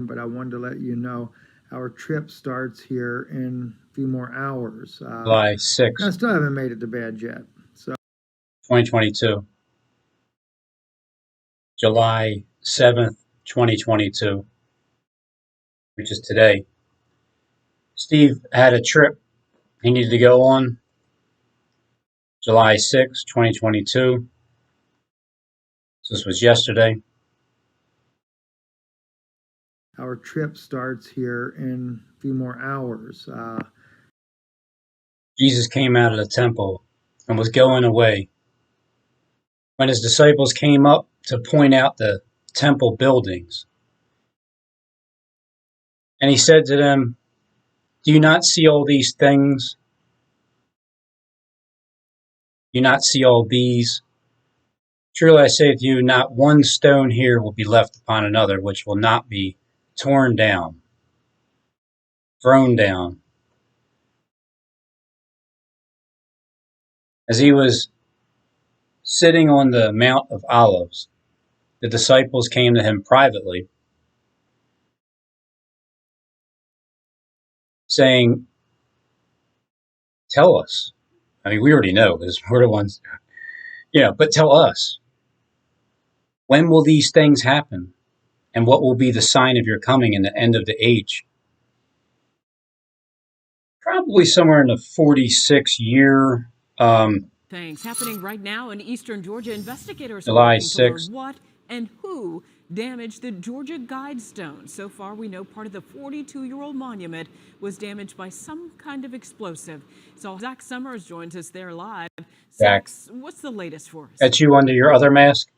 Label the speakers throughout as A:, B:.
A: but I wanted to let you know our trip starts here in a few more hours.
B: July 6th.
A: I still haven't made it to bed yet. So
B: 2022. July 7th, 2022, which is today. Steve had a trip he needed to go on. July 6th, 2022. So this was yesterday.
A: Our trip starts here in a few more hours.
B: Jesus came out of the temple and was going away. When his disciples came up to point out the temple buildings, and he said to them, "Do you not see all these things? Do you not see all these? Truly I say to you, not one stone here will be left upon another, which will not be torn down, thrown down." As he was sitting on the Mount of Olives, the disciples came to him privately, saying, "Tell us." I mean, we already know because we're the ones, but tell us, when will these things happen? And what will be the sign of your coming and the end of the age? Probably somewhere in the 46-year.
C: Things happening right now in eastern Georgia. Investigators are
B: July
C: working to learn
B: 6th.
C: what and who damaged the Georgia Guidestone. So far, we know part of the 42-year-old monument was damaged by some kind of explosive. So Zach Summers joins us there live.
B: Zach,
C: what's the latest for us?
B: That's you under your other mask?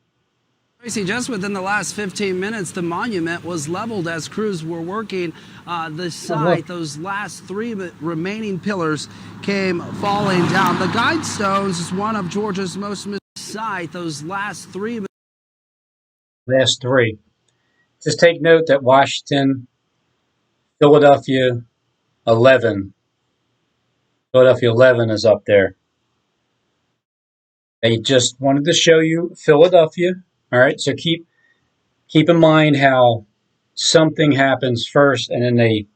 D: Tracy, just within the last 15 minutes, the monument was leveled as crews were working the site. Those last three remaining pillars came falling down. The Guidestones is one of Georgia's most site. Those last three.
B: Just take note that Washington, Philadelphia 11 is up there. They just wanted to show you Philadelphia. All right, so keep in mind how something happens first, and then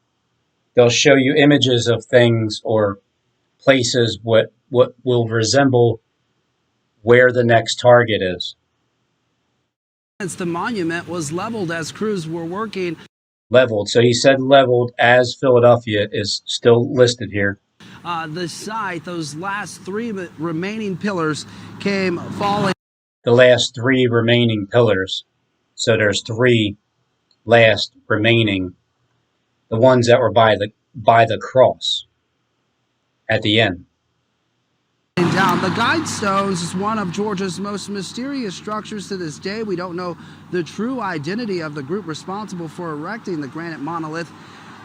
B: they'll show you images of things or places what will resemble where the next target is.
D: The monument was leveled as crews were working.
B: Leveled. So he said leveled, as Philadelphia is still listed here.
D: The site, those last three remaining pillars came falling.
B: The last three remaining pillars. So there's three last remaining. The ones that were by the cross at the end.
D: Down. The Guidestones is one of Georgia's most mysterious structures to this day. We don't know the true identity of the group responsible for erecting the granite monolith.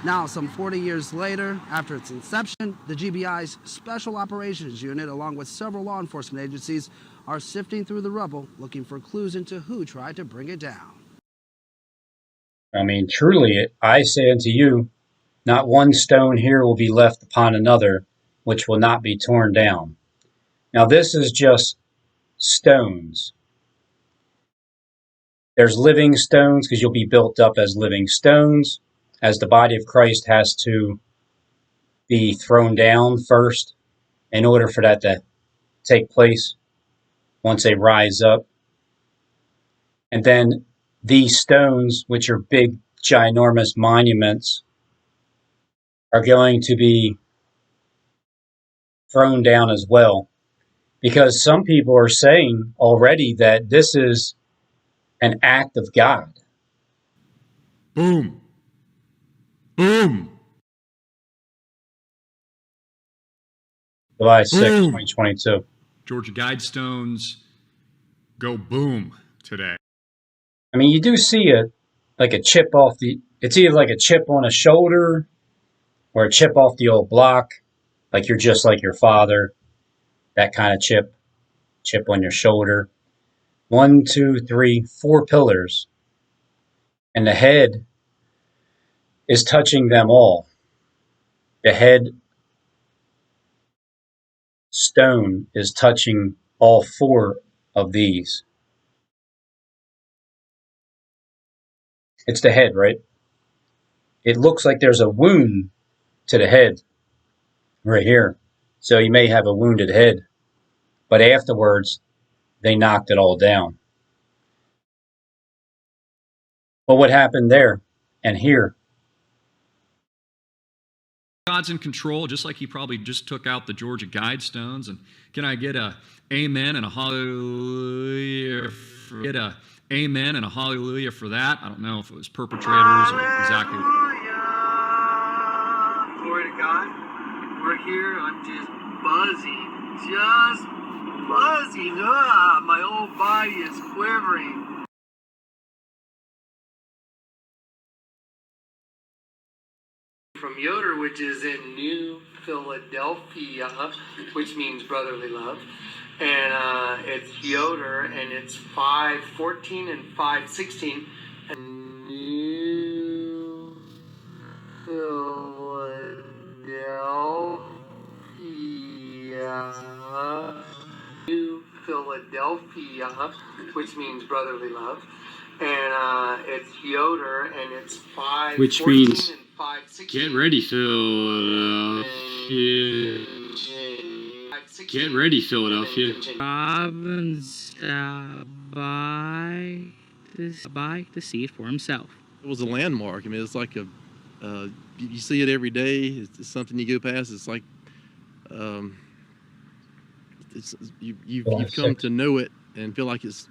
D: Now, some 40 years later, after its inception, the GBI's Special Operations Unit, along with several law enforcement agencies, are sifting through the rubble, looking for clues into who tried to bring it down.
B: I mean, truly, I say unto you, not one stone here will be left upon another, which will not be torn down. Now, this is just stones. There's living stones, because you'll be built up as living stones, as the body of Christ has to be thrown down first in order for that to take place once they rise up. And then these stones, which are big, ginormous monuments, are going to be thrown down as well. Because some people are saying already that this is an act of God.
E: Boom. Boom.
B: July 6, 2022.
E: Georgia Guidestones go boom today.
B: I mean, you do see like a chip off it's either like a chip on a shoulder or a chip off the old block, like you're just like your father, that kind of chip on your shoulder. 1, 2, 3, 4 pillars, and the head is touching them all. The head stone is touching all 4 of these. It's the head, right? it looks like there's a wound to the head right here. So you may have a wounded head. But afterwards, they knocked it all down. But what happened there and here?
E: God's in control, just like he probably just took out the Georgia Guidestones. And can I get a amen and a hallelujah? Get a amen and a hallelujah for that. I don't know if it was perpetrators or exactly.
F: Glory to God. We're here. I'm just buzzing. Just buzzing. My whole body is quivering. From Yoder, which is in New Philadelphia, which means brotherly love. And it's Yoder, and it's 5:14 and 5:16. And New Philadelphia. New Philadelphia, which means brotherly love. And it's Yoder, and it's 5:14
E: Which means
F: and 5:16.
E: get ready, Philadelphia. Get ready, Philadelphia.
G: Robbins buy to see it for himself.
H: It was a landmark. I mean, it's like you see it every day. It's something you go past. It's like you've come to know it and feel like it's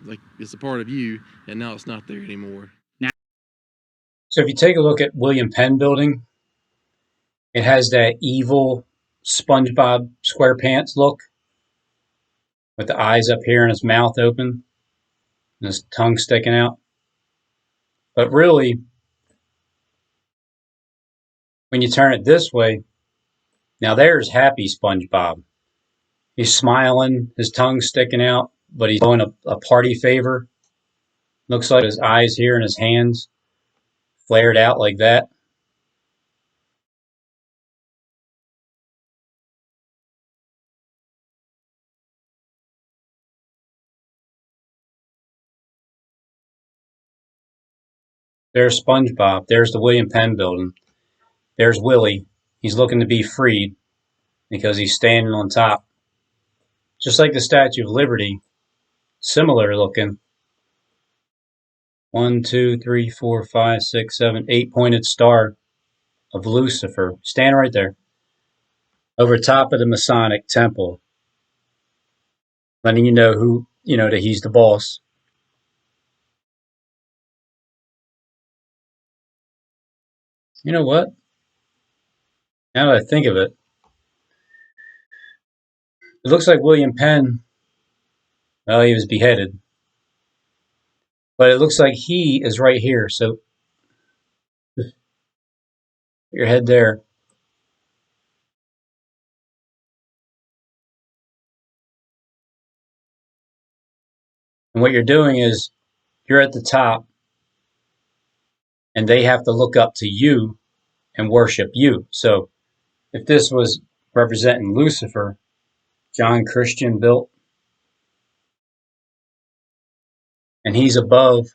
H: a part of you, and now it's not there anymore.
B: So if you take a look at William Penn Building, it has that evil SpongeBob SquarePants look with the eyes up here and his mouth open and his tongue sticking out. But really, when you turn it this way, now there's happy SpongeBob. He's smiling, his tongue's sticking out, but he's doing a party favor. Looks like his eyes here and his hands flared out like that. There's SpongeBob. There's the William Penn Building. There's Willie. He's looking to be freed because he's standing on top. Just like the Statue of Liberty, similar looking. 1, 2, 3, 4, 5, 6, 7, 8-pointed star of Lucifer. Stand right there. Over top of the Masonic temple. Letting you know that he's the boss. You know what? Now that I think of it, it looks like William Penn, well, he was beheaded. But it looks like he is right here. So, your head there. And what you're doing is, you're at the top, and they have to look up to you and worship you. So, if this was representing Lucifer, John Christian built, and he's above,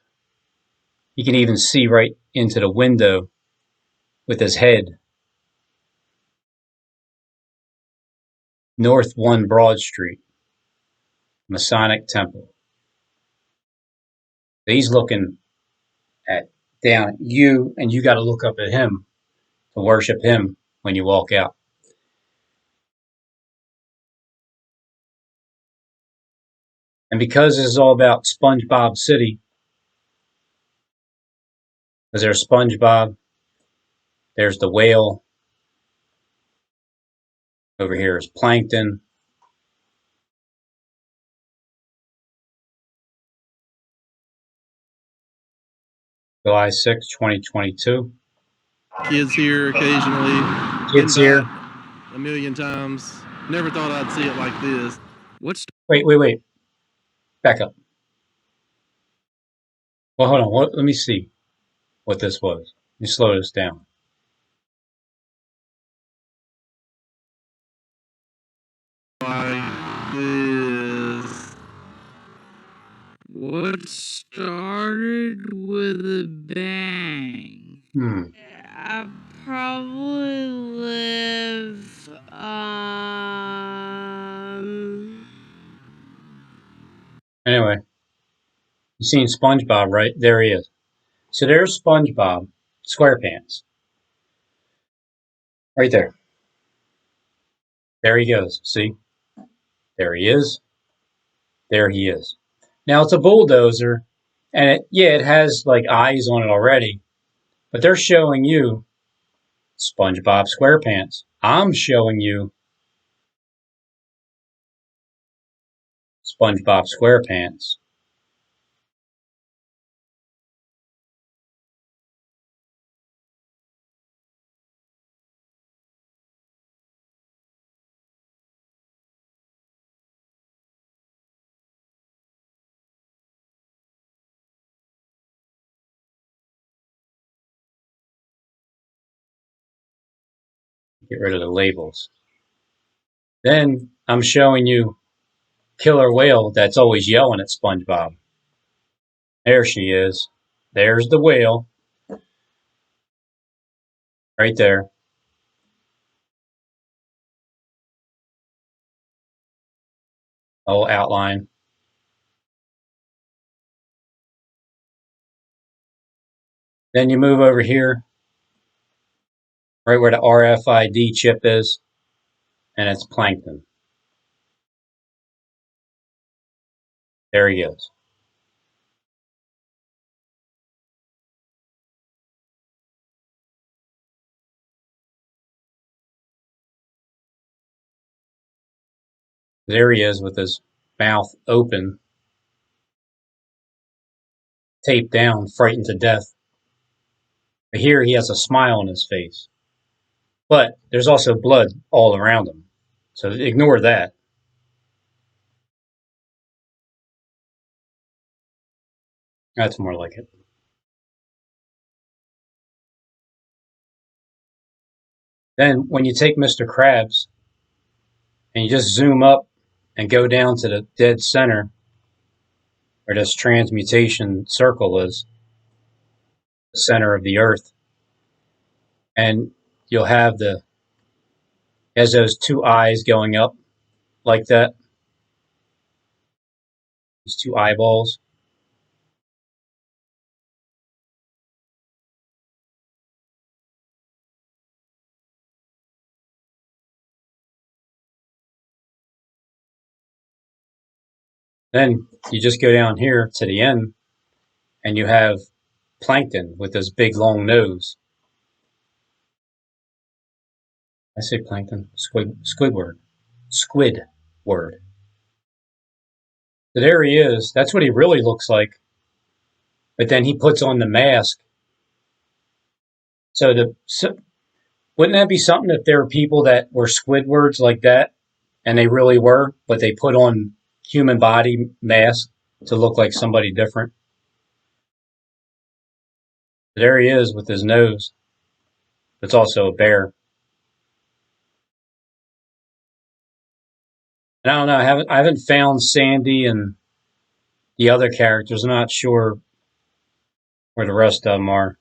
B: you can even see right into the window with his head. North 1 Broad Street, Masonic Temple. So he's looking down at you, and you got to look up at him to worship him when you walk out. And because this is all about SpongeBob City, because there's SpongeBob, there's the whale, over here is Plankton. July 6, 2022.
H: Kids here occasionally.
B: Kids here.
H: A million times. Never thought I'd see it like this.
B: Wait. Back up. Well, hold on. Let me see what this was. Let me slow this down.
H: Like this.
G: What started with a bang I probably live,
B: Anyway, you seen SpongeBob, right? There he is. So there's SpongeBob SquarePants. Right there. There he goes. See? There he is. There he is. Now it's a bulldozer, and it has like eyes on it already, but they're showing you SpongeBob SquarePants. I'm showing you SpongeBob SquarePants. Get rid of the labels. Then I'm showing you Killer Whale that's always yelling at SpongeBob. There she is. There's the whale. Right there. Whole outline. Then you move over here, right where the RFID chip is, and it's Plankton. There he is. There he is with his mouth open, taped down, frightened to death. But here he has a smile on his face. But there's also blood all around him. So ignore that. That's more like it. Then when you take Mr. Krabs and you just zoom up and go down to the dead center where this transmutation circle is, the center of the earth, and you'll have has those two eyes going up like that, these two eyeballs. Then you just go down here to the end and you have Plankton with his big long nose. I say Plankton, Squidward. So there he is. That's what he really looks like. But then he puts on the mask. So wouldn't that be something if there were people that were Squidwards like that, and they really were, but they put on human body masks to look like somebody different? There he is with his nose. It's also a bear. And I don't know. I haven't found Sandy and the other characters. I'm not sure where the rest of them are.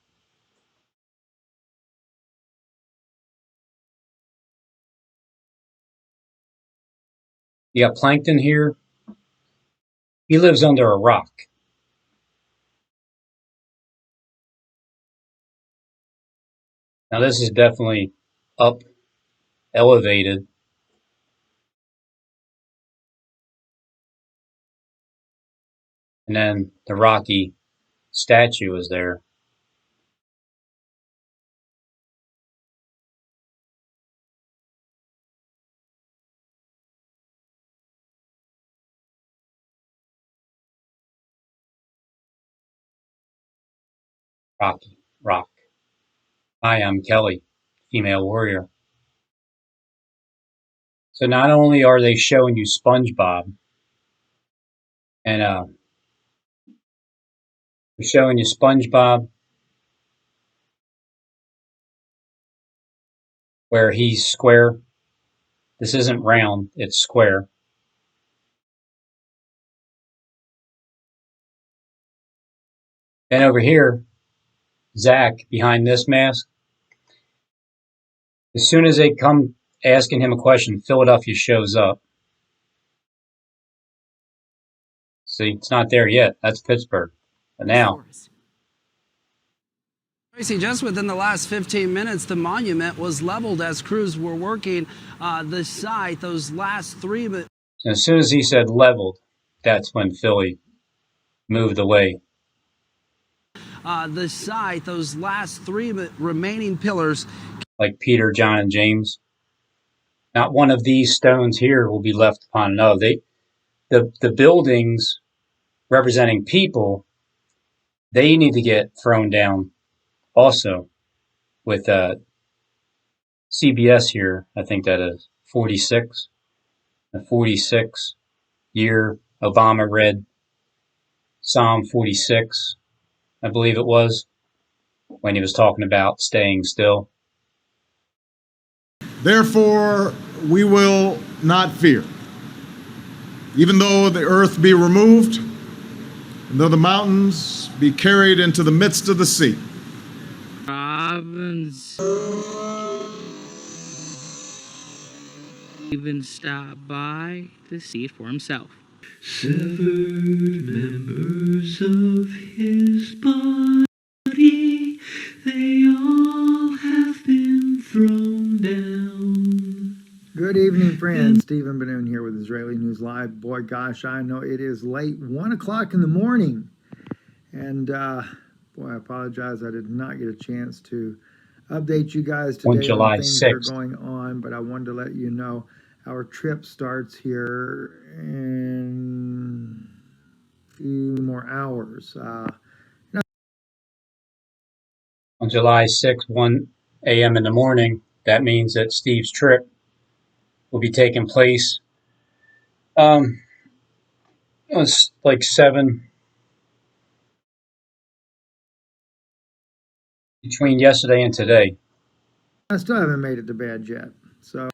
B: You got Plankton here. He lives under a rock. Now this is definitely up, elevated. And then the rocky statue is there. Rock. Hi, I'm Kelly, female warrior. So not only are they showing you SpongeBob, and they're showing you SpongeBob where he's square. This isn't round, it's square. Then over here, Zach behind this mask. As soon as they come asking him a question, Philadelphia shows up. See, it's not there yet. That's Pittsburgh. But now.
D: Tracy, just within the last 15 minutes, the monument was leveled as crews were working the site. Those last 3 minutes.
B: As soon as he said leveled, that's when Philly moved away.
D: The site, those last 3 remaining pillars.
B: Like Peter, John, and James. Not one of these stones here will be left upon another. The buildings representing people, they need to get thrown down also. With CBS here, I think that is 46. The 46 year Obama read Psalm 46, I believe it was, when he was talking about staying still.
I: Therefore, we will not fear. Even though the earth be removed, and though the mountains be carried into the midst of the sea.
J: Even stopped by to see it for himself.
K: Severed members of his body, they all have been thrown down.
A: Good evening, friends. Stephen Benoon here with Israeli News Live. Boy, gosh, I know it is late, 1 o'clock in the morning. And, boy, I apologize. I did not get a chance to update you guys today
B: July
A: on things
B: 6th.
A: that are going on, but I wanted to let you know our trip starts here in a few more hours.
B: On July 6th, 1 a.m. in the morning, that means that Steve's trip will be taking place. It's like 7 between yesterday and today.
A: I still haven't made it to bed yet, so.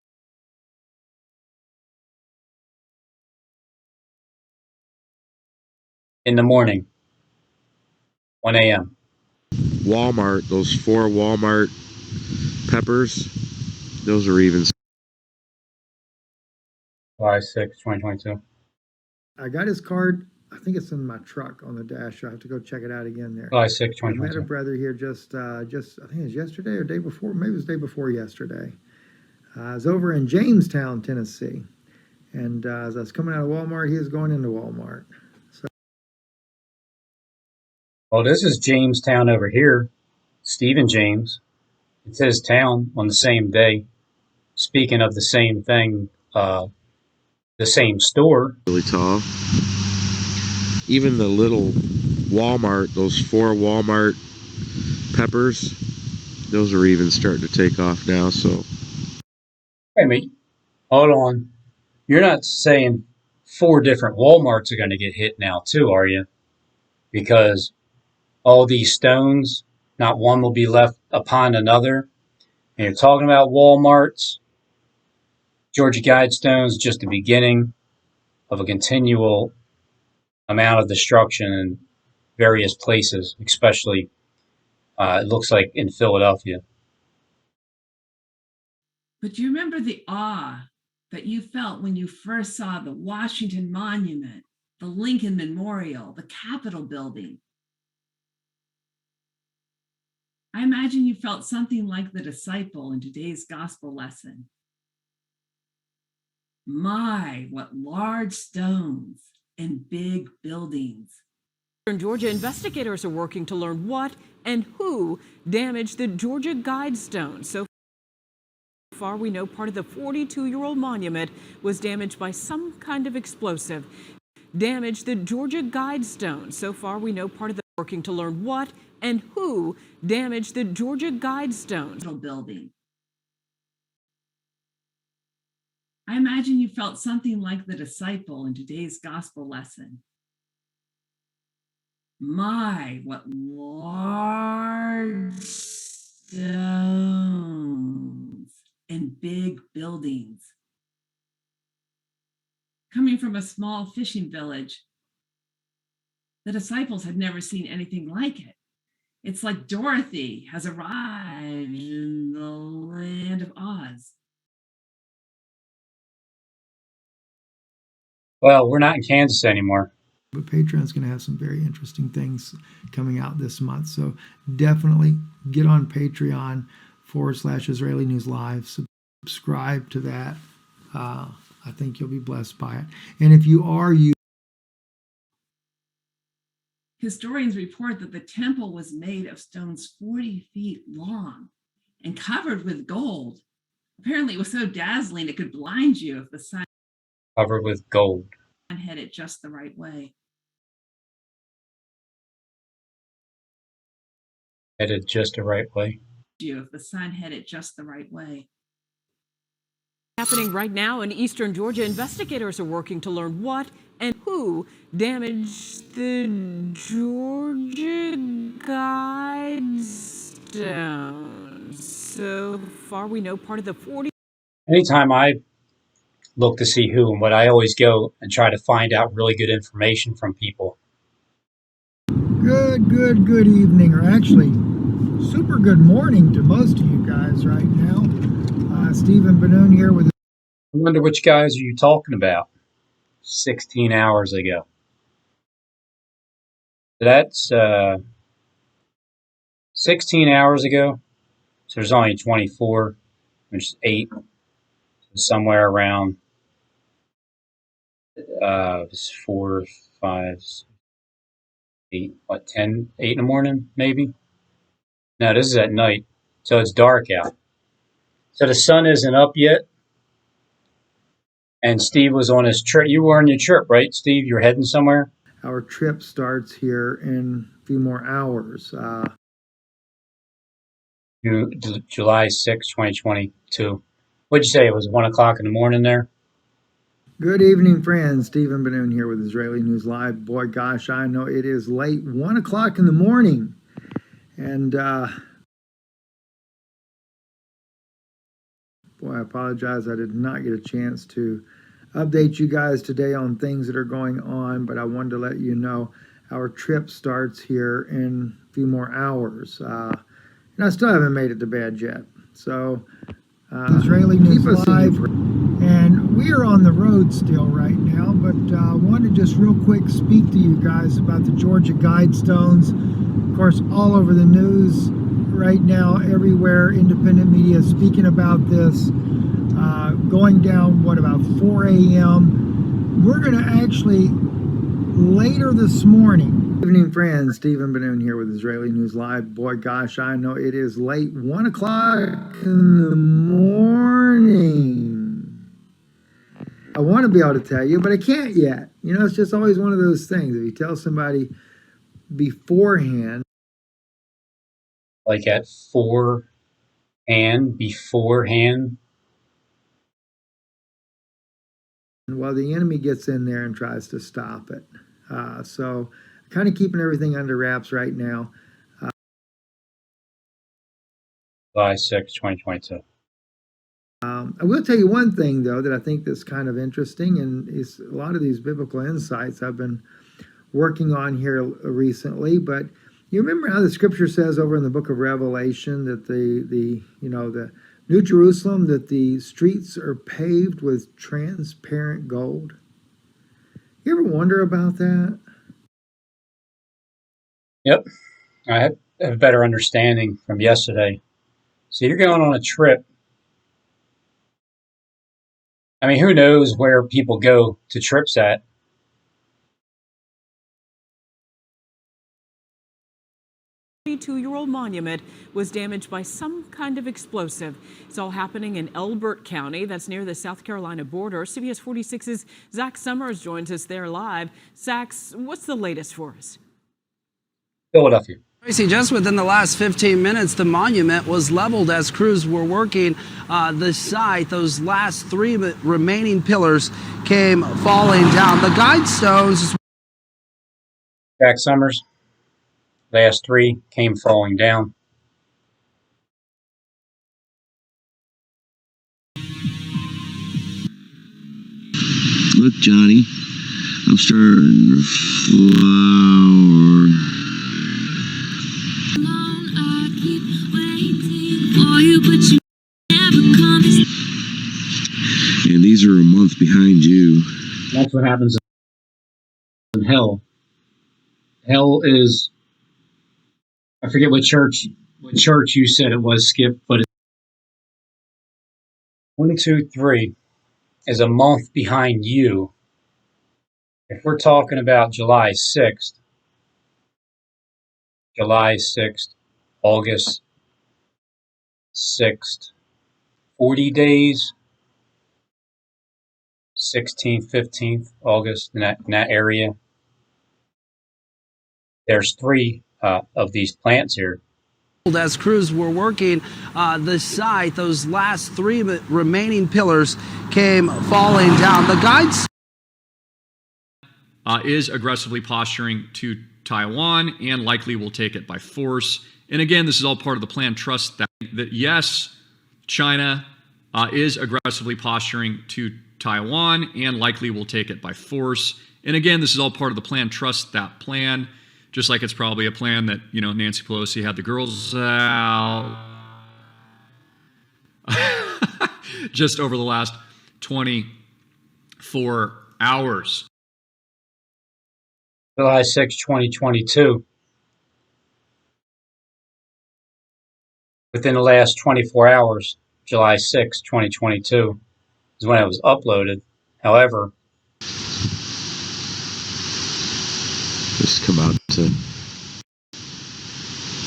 B: In the morning, 1 a.m.
L: Walmart, those 4 Walmart peppers, those are even.
B: July 6th, 2022.
A: I got his card. I think it's in my truck on the dash. I have to go check it out again there.
B: July 6th,
A: I met
B: 2022.
A: a brother here just I think it was yesterday or day before. Maybe it was the day before yesterday. I was over in Jamestown, Tennessee. And as I was coming out of Walmart, he was going into Walmart. So.
B: Well, this is Jamestown over here. Stephen James. It's his town on the same day. Speaking of the same thing, the same store.
L: Really tall. Even the little Walmart, those 4 Walmart peppers, those are even starting to take off now. So.
B: Wait a minute. Hold on. You're not saying 4 different Walmarts are going to get hit now too, are you? Because all these stones, not one will be left upon another. And you're talking about Walmarts. Georgia Guidestones, just the beginning of a continual amount of destruction in various places, especially it looks like in Philadelphia.
M: But do you remember the awe that you felt when you first saw the Washington Monument, the Lincoln Memorial, the Capitol building? I imagine you felt something like the disciple in today's gospel lesson. My, what large stones and big buildings.
C: In Georgia, investigators are working to learn what and who damaged the Georgia Guidestone. So far, we know part of the 42-year-old monument was damaged by some kind of explosive. Damaged the Georgia Guidestone. So far, we know part of the working to learn what and who damaged the Georgia Guidestone
M: building. I imagine you felt something like the disciple in today's gospel lesson. My, what large stones and big buildings. Coming from a small fishing village, the disciples had never seen anything like it. It's like Dorothy has arrived in the land of Oz.
B: Well, we're not in Kansas anymore.
A: But Patreon's going to have some very interesting things coming out this month. So definitely get on Patreon/Israeli News Live. Subscribe to that. I think you'll be blessed by it. And if you are
M: Historians report that the temple was made of stones 40 feet long and covered with gold. Apparently, it was so dazzling it could blind you if the sun
B: Covered with gold.
M: hit it just the right way.
B: Headed just the right way.
M: If the sun hit it just the right way.
C: Happening right now in eastern Georgia, investigators are working to learn what and who damaged the Georgia Guidestones. So far, we know part of the 40.
B: Anytime I look to see who and what, I always go and try to find out really good information from people.
A: good evening, or actually super good morning to most of you guys right now. Stephen Benoon here with.
B: I wonder which guys are you talking about? 16 hours ago. That's 16 hours ago. So there's only 24, which is 8. So somewhere around 4, 5, 8, 10, 8 in the morning, maybe? No, this is at night. So it's dark out. So the sun isn't up yet. And Steve was on his trip. You were on your trip, right, Steve? You're heading somewhere?
A: Our trip starts here in a few more hours.
B: July 6, 2022. What'd you say? It was 1 o'clock in the morning there?
A: Good evening, friends. Stephen Benoon here with Israeli News Live. Boy, gosh, I know it is late. 1 o'clock in the morning. And, boy, I apologize. I did not get a chance to update you guys today on things that are going on, but I wanted to let you know our trip starts here in a few more hours. And I still haven't made it to bed yet. So, Israeli News Live. And we are on the road still right now, but I wanted to just real quick speak to you guys about the Georgia Guidestones. Of course, all over the news right now, everywhere, independent media speaking about this. Going down, about 4 a.m. We're going to actually, later this morning. Good evening, friends. Stephen Benoon here with Israeli News Live. Boy, gosh, I know it is late. 1 o'clock in the morning. I want to be able to tell you, but I can't yet. You know, it's just always one of those things. If you tell somebody beforehand.
B: Like at beforehand.
A: Well, the enemy gets in there and tries to stop it. So kind of keeping everything under wraps right now.
B: July 6, 2022.
A: I will tell you one thing, though, that I think that's kind of interesting, and is a lot of these biblical insights I've been working on here recently. But you remember how the scripture says over in the book of Revelation that the New Jerusalem, that the streets are paved with transparent gold? You ever wonder about that?
B: Yep. I have a better understanding from yesterday. So you're going on a trip. I mean, who knows where people go to trips at?
C: The 22-year-old monument was damaged by some kind of explosive. It's all happening in Elbert County. That's near the South Carolina border. CBS 46's Zach Summers joins us there live. Zach, what's the latest for us?
B: Philadelphia.
D: Tracy, just within the last 15 minutes, the monument was leveled as crews were working the site. Those last 3 remaining pillars came falling down. The guidestones.
B: Zach Summers. Last 3 came falling down.
K: Look, Johnny, I'm starting to flower. And these are a month behind you.
B: That's what happens in hell. Hell is, I forget what church you said it was, Skip, but it's 1, 2, 3 is a month behind you. If we're talking about July 6th, August 6th, 40 days, 16th, 15th, August, in that area. There's 3 of these plants here.
D: As crews were working the site, those last 3 remaining pillars came falling down. The guides
E: is aggressively posturing to Taiwan and likely will take it by force. And again, this is all part of the plan. Trust that yes, China is aggressively posturing to Taiwan and likely will take it by force. And again, this is all part of the plan. Trust that plan. Just like it's probably a plan that, Nancy Pelosi had the girls out just over the last 24 hours.
B: July 6, 2022. Within the last 24 hours, July 6, 2022, is when it was uploaded. However,
L: just come out to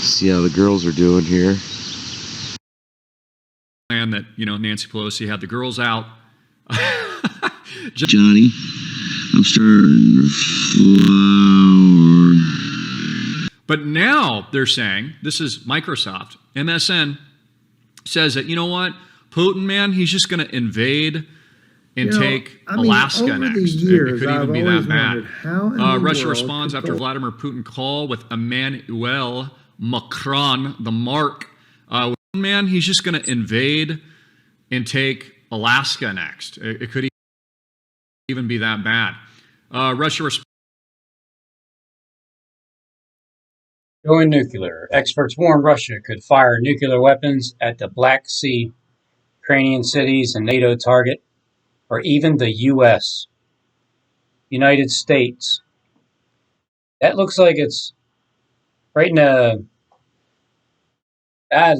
L: see how the girls are doing here.
E: Plan that, Nancy Pelosi had the girls out.
K: Johnny, I'm starting to flower.
E: But now they're saying, this is Microsoft, MSN says that, you know what, Putin, man, he's just going to invade and take Alaska
A: over
E: next.
A: The years,
E: it could even
A: I've
E: be
A: always
E: that bad.
A: wondered how in the
E: Russia
A: world
E: responds after
A: people...
E: Vladimir Putin call with Emmanuel Macron, the Mark. Man, he's just going to invade and take Alaska next. It could even be that bad. Russia responds.
B: going nuclear. Experts warn Russia could fire nuclear weapons at the Black Sea, Ukrainian cities, and NATO target, or even the U.S. United States. That looks like it's right in a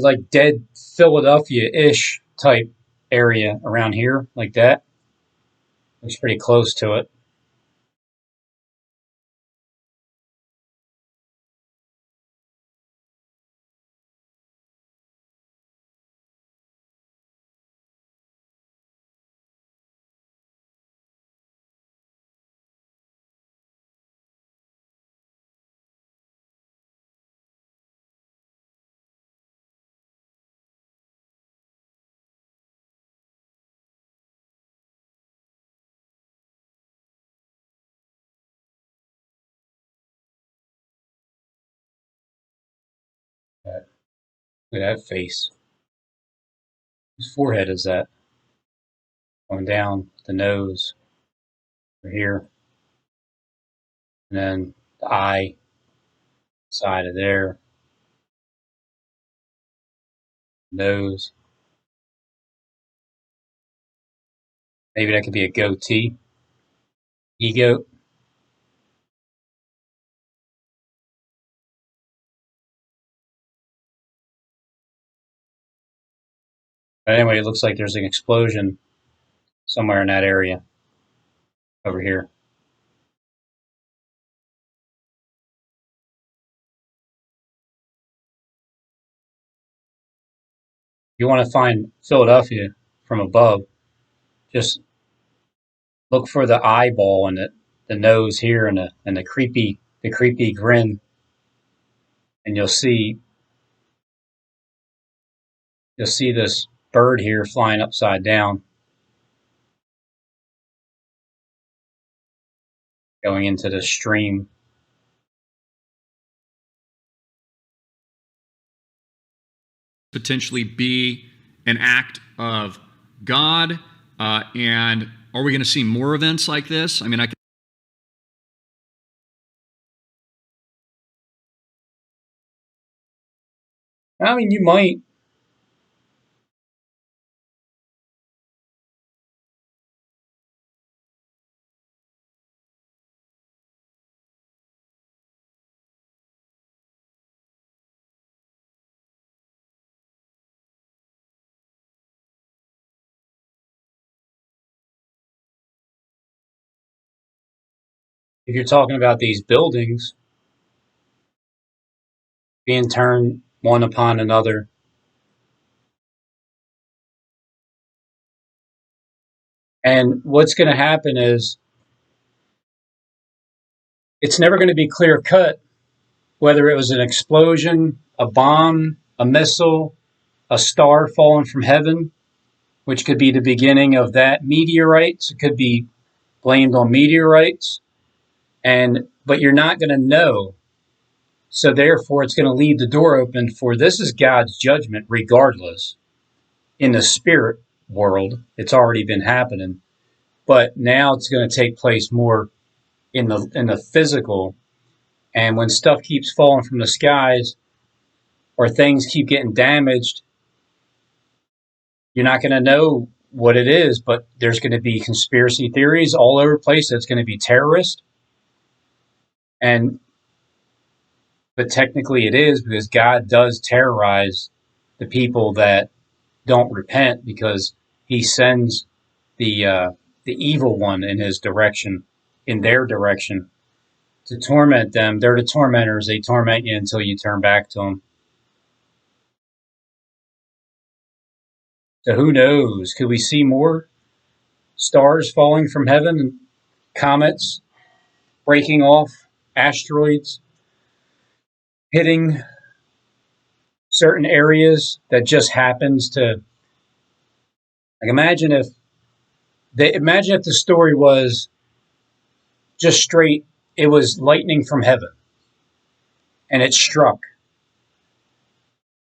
B: like dead Philadelphia-ish type area around here, like that. Looks pretty close to it. Look at that face. Whose forehead is that? Going down the nose, over here, and then the eye side of there, nose. Maybe that could be a goatee. Ego. But anyway, it looks like there's an explosion somewhere in that area over here. If you want to find Philadelphia from above, just look for the eyeball and the nose here and the creepy grin, and you'll see this bird here flying upside down, going into the stream.
E: Potentially be an act of God, and are we going to see more events like this? I mean,
B: I mean, you might. if you're talking about these buildings being turned one upon another, and what's going to happen is it's never going to be clear cut whether it was an explosion, a bomb, a missile, a star falling from heaven, which could be the beginning of that, meteorites. It could be blamed on meteorites, but you're not going to know. So therefore, it's going to leave the door open for this is God's judgment, regardless. In the spirit world, it's already been happening, but now it's going to take place more in the physical. And when stuff keeps falling from the skies or things keep getting damaged, you're not going to know what it is, but there's going to be conspiracy theories all over the place. That's going to be terrorist. But technically it is, because God does terrorize the people that don't repent, because he sends the evil one in his direction, in their direction, to torment them. They're the tormentors. They torment you until you turn back to them. So who knows? Could we see more stars falling from heaven, comets breaking off, asteroids hitting certain areas that just happens to, like, imagine if the story was just straight, it was lightning from heaven and it struck.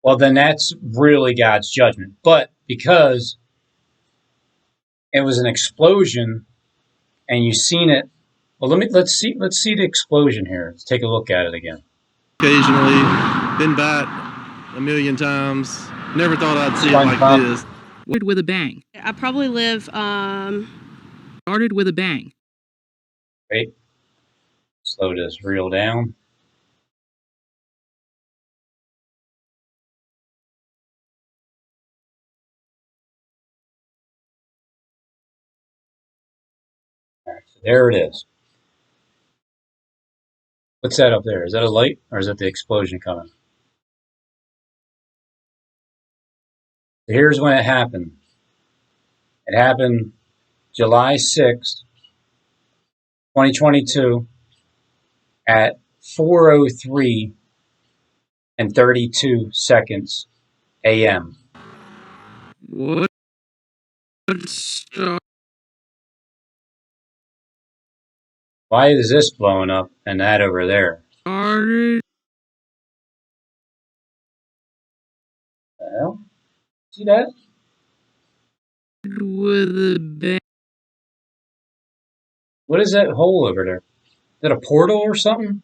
B: Well, then that's really God's judgment. But because it was an explosion and you've seen it, well, let's see the explosion here. Let's take a look at it again.
H: Occasionally, been back a million times. Never thought I'd see it like this.
J: Started with a bang.
G: I probably live,
J: Started with a bang.
B: Wait. Slow this reel down. All right, so there it is. What's that up there? Is that a light or is that the explosion coming? So here's when it happened. It happened July 6th, 2022 at 4:03 and 32 seconds a.m.
J: What started?
B: Why is this blowing up and that over there?
J: Started
B: The hell? See that?
J: with a bang.
B: What is that hole over there? Is that a portal or something? Is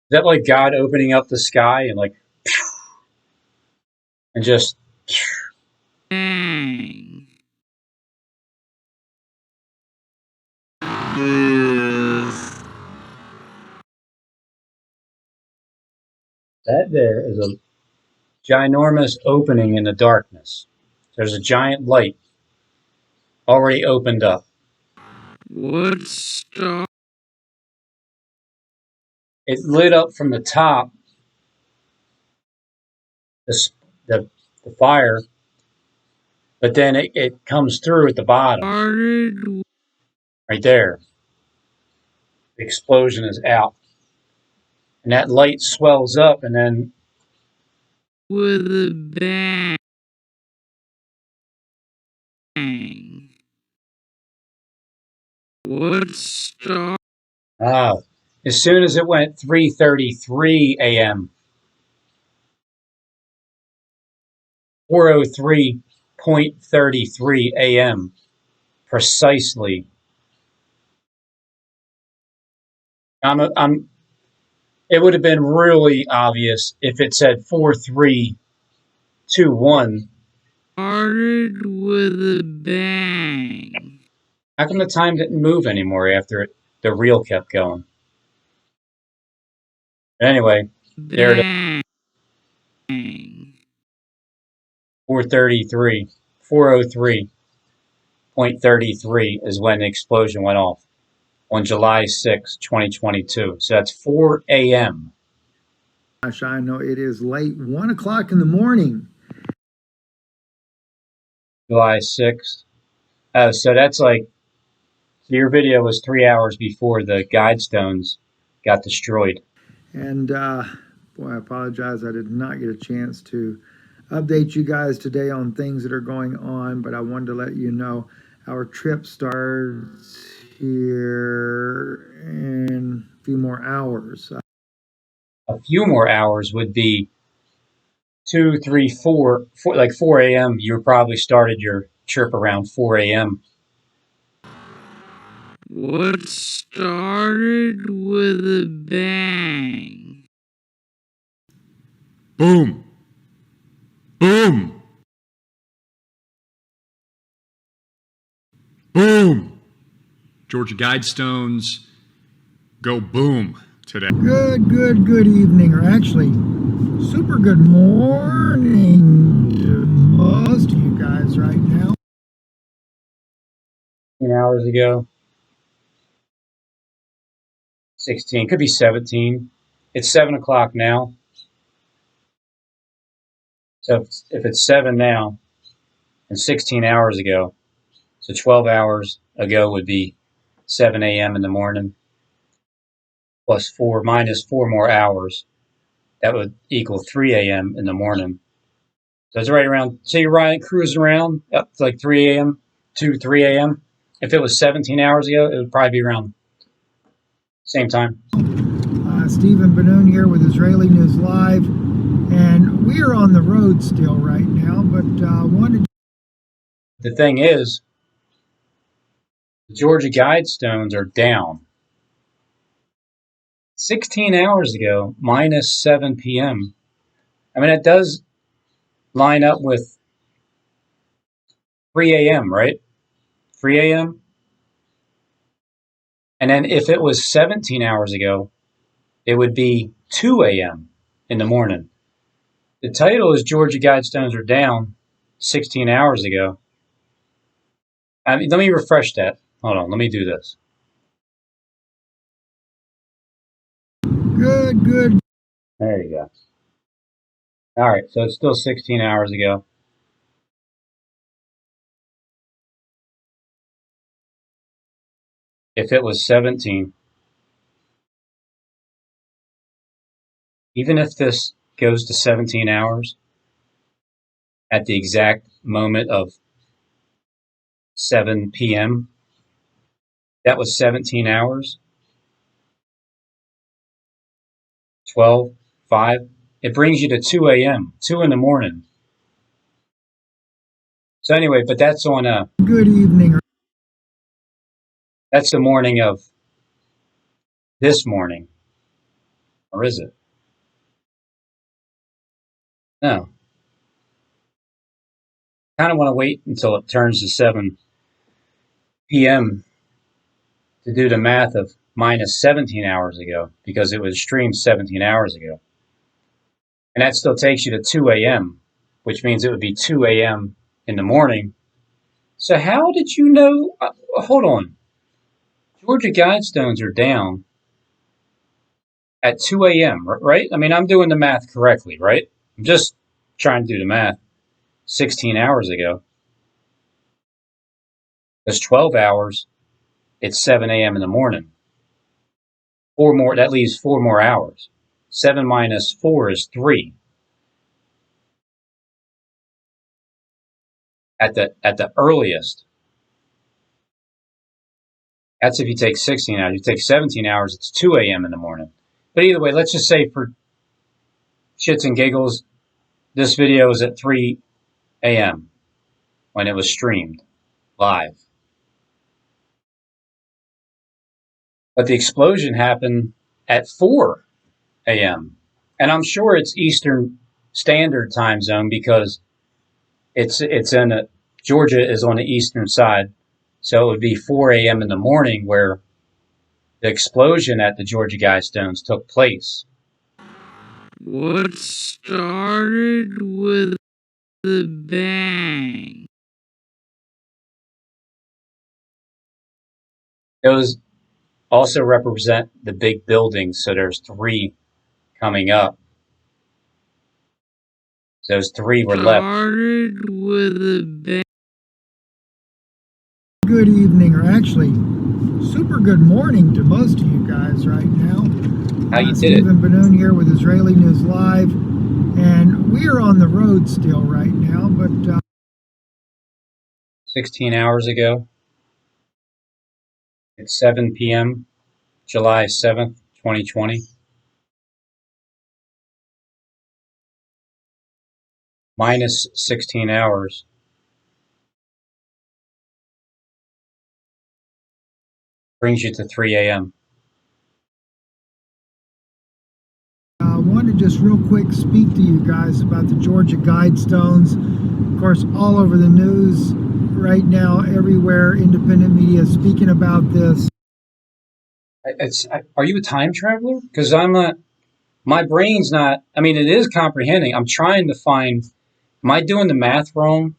B: that like God opening up the sky and like, and just
J: Bang.
B: that there is a ginormous opening in the darkness. There's a giant light already opened up.
J: What started?
B: It lit up from the top, the fire, but then it comes through at the bottom.
J: Started
B: Right there. The explosion is out. And that light swells up and then
J: with a bang. What started?
B: as soon as it went 3:33 a.m., 4:03.33 a.m., precisely. It would have been really obvious if it said 4:321.
J: Started with a bang.
B: How come the time didn't move anymore after the reel kept going? But anyway, there it is. 4:33, 4:03.33 is when the explosion went off on July 6, 2022. So that's 4 a.m.
A: Gosh, I know it is late, 1 o'clock in the morning.
B: July 6th. Oh, so that's like, your video was 3 hours before the Guidestones got destroyed.
A: And boy, I apologize. I did not get a chance to update you guys today on things that are going on, but I wanted to let you know our trip starts here in a few more hours.
B: A few more hours would be 2, 3, 4, like 4 a.m. You probably started your trip around 4 a.m.
J: What started with a bang?
I: Boom. Boom. Boom.
E: Georgia Guidestones go boom today.
A: Good evening, or actually, super good morning to most of you guys right now.
B: 10 hours ago. 16, could be 17. It's 7 o'clock now. So if it's 7 now and 16 hours ago, so 12 hours ago would be 7 a.m. in the morning, plus 4, minus 4 more hours. That would equal 3 a.m. in the morning. So it's right around, so you're riding, cruising around up to like 3 a.m. to 3 a.m. If it was 17 hours ago, it would probably be around same time.
A: Stephen Benoon here with Israeli News Live, and we are on the road still right now, but wanted.
B: The thing is, the Georgia Guidestones are down. 16 hours ago, minus 7 p.m. I mean, it does line up with 3 a.m., right? 3 a.m. And then if it was 17 hours ago, it would be 2 a.m. in the morning. The title is Georgia Guidestones are down 16 hours ago. I mean, let me refresh that. Hold on, let me do this.
A: Good.
B: There you go. All right, so it's still 16 hours ago. If it was 17, even if this goes to 17 hours at the exact moment of 7 p.m., that was 17 hours. 12, 5. It brings you to 2 a.m., 2 in the morning. So anyway, but that's on a...
A: Good evening.
B: That's the morning of this morning. Or is it? No. I kind of want to wait until it turns to 7 p.m. to do the math of minus 17 hours ago, because it was streamed 17 hours ago. And that still takes you to 2 a.m., which means it would be 2 a.m. in the morning. So how did you know? Hold on. Georgia Guidestones are down at 2 a.m., right? I mean, I'm doing the math correctly, right? I'm just trying to do the math. 16 hours ago. That's 12 hours. It's 7 a.m. in the morning. 4 more, that leaves 4 more hours. 7 minus 4 is 3. At the earliest. That's if you take 16 hours. You take 17 hours, it's 2 a.m. in the morning. But either way, let's just say for shits and giggles, this video is at 3 a.m. when it was streamed live. But the explosion happened at 4 a.m. And I'm sure it's Eastern Standard Time Zone because it's in a, Georgia is on the eastern side. So it would be 4 a.m. in the morning where the explosion at the Georgia Guidestones took place.
J: What started with the bang?
B: It was also represent the big buildings. So there's 3 coming up. Those 3 were left.
G: Started with a bang.
A: Good evening, or actually, super good morning to most of you guys right now.
B: How you did
A: Stephen Benoon here with Israeli News Live, and we are on the road still right now, but
B: 16 hours ago. It's 7 p.m., July 7th, 2020. Minus 16 hours. Brings you to 3 a.m.
A: I want to just real quick speak to you guys about the Georgia Guidestones. Of course, all over the news right now, everywhere, independent media speaking about this.
B: Are you a time traveler? Because I'm not. My brain's not. I mean, it is comprehending. I'm trying to find. Am I doing the math wrong?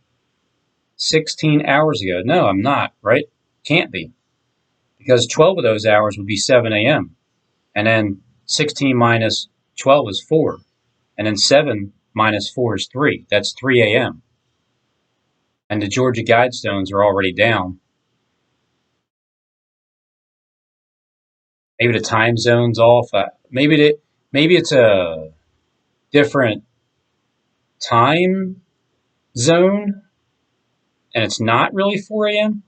B: 16 hours ago. No, I'm not. Right? Can't be. Because 12 of those hours would be 7 a.m. And then 16 minus 12 is 4. And then 7 minus 4 is 3. That's 3 a.m. And the Georgia Guidestones are already down. Maybe the time zone's off. Maybe it's a different time zone, and it's not really 4 a.m.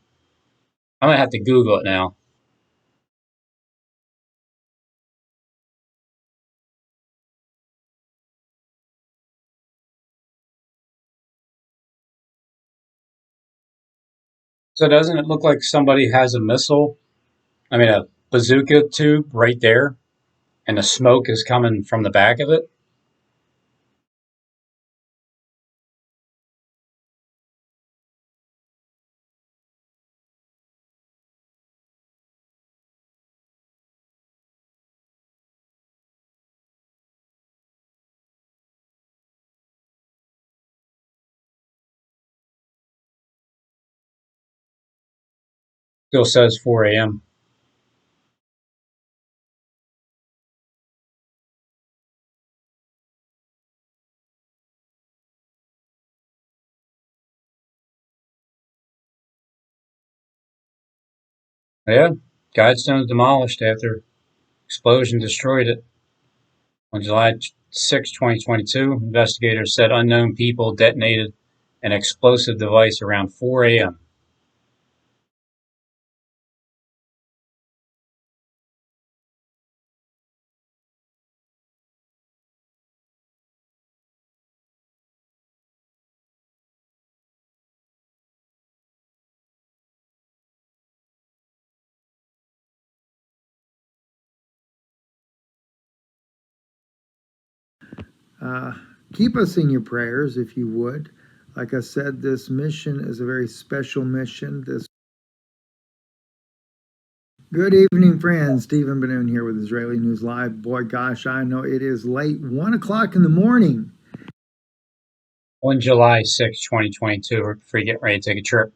B: I'm gonna have to Google it now. So doesn't it look like somebody has a missile? I mean, a bazooka tube right there, and the smoke is coming from the back of it? Still says 4 a.m. Yeah, Guidestone's demolished after explosion destroyed it. On July 6, 2022, investigators said unknown people detonated an explosive device around 4 a.m.
A: Keep us in your prayers if you would. Like I said, this mission is a very special mission. Good evening, friends. Stephen Benoon here with Israeli News Live. Boy, gosh, I know it is late. 1 o'clock in the morning.
B: On July 6, 2022, before you get ready to take a trip.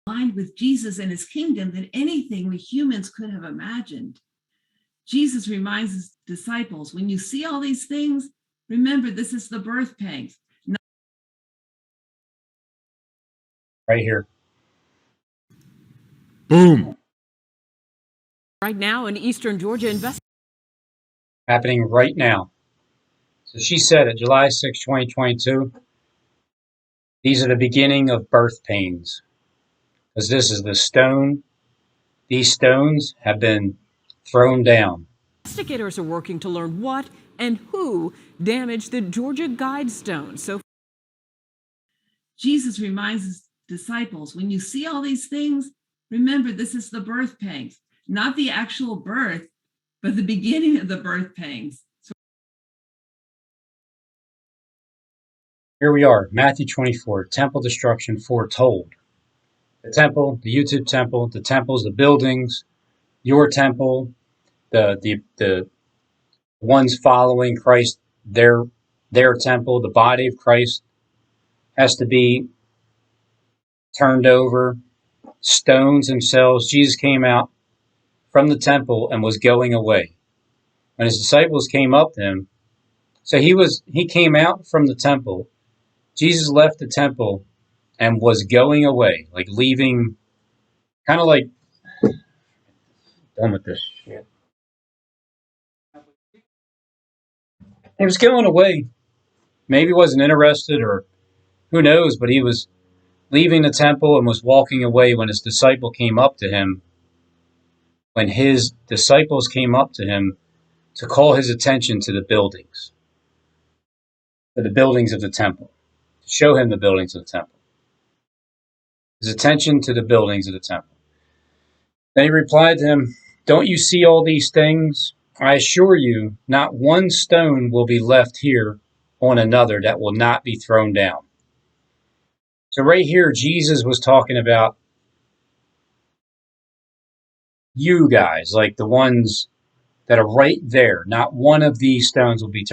M: Aligned with Jesus and his kingdom than anything we humans could have imagined. Jesus reminds his disciples, when you see all these things, remember this is the birth pangs.
B: Right here.
I: Boom.
C: Right now in eastern Georgia,
B: Happening right now. So she said at July 6, 2022, these are the beginning of birth pains. Because this is the stone. These stones have been thrown down.
C: investigators are working to learn what and who damaged the Georgia Guidestones. So
M: Jesus reminds his disciples, when you see all these things, remember this is the birth pangs, not the actual birth, but the beginning of the birth pangs.
B: Here we are, Matthew 24, temple destruction foretold. The temple, the YouTube temple, the temples, the buildings, your temple, the ones following Christ, their temple, the body of Christ has to be turned over stones themselves. Jesus came out from the temple and was going away. When his disciples came up to him, so he came out from the temple. Jesus left the temple and was going away, like leaving, kind of like, done with this shit. He was going away. Maybe he wasn't interested, or who knows, but he was leaving the temple and was walking away when his disciple came up to him. When his disciples came up to him to call his attention to the buildings of the temple, to show him the buildings of the temple. His attention to the buildings of the temple. Then he replied to him, "Don't you see all these things? I assure you, not one stone will be left here on another that will not be thrown down." So right here, Jesus was talking about you guys, like the ones that are right there. Not one of these stones will be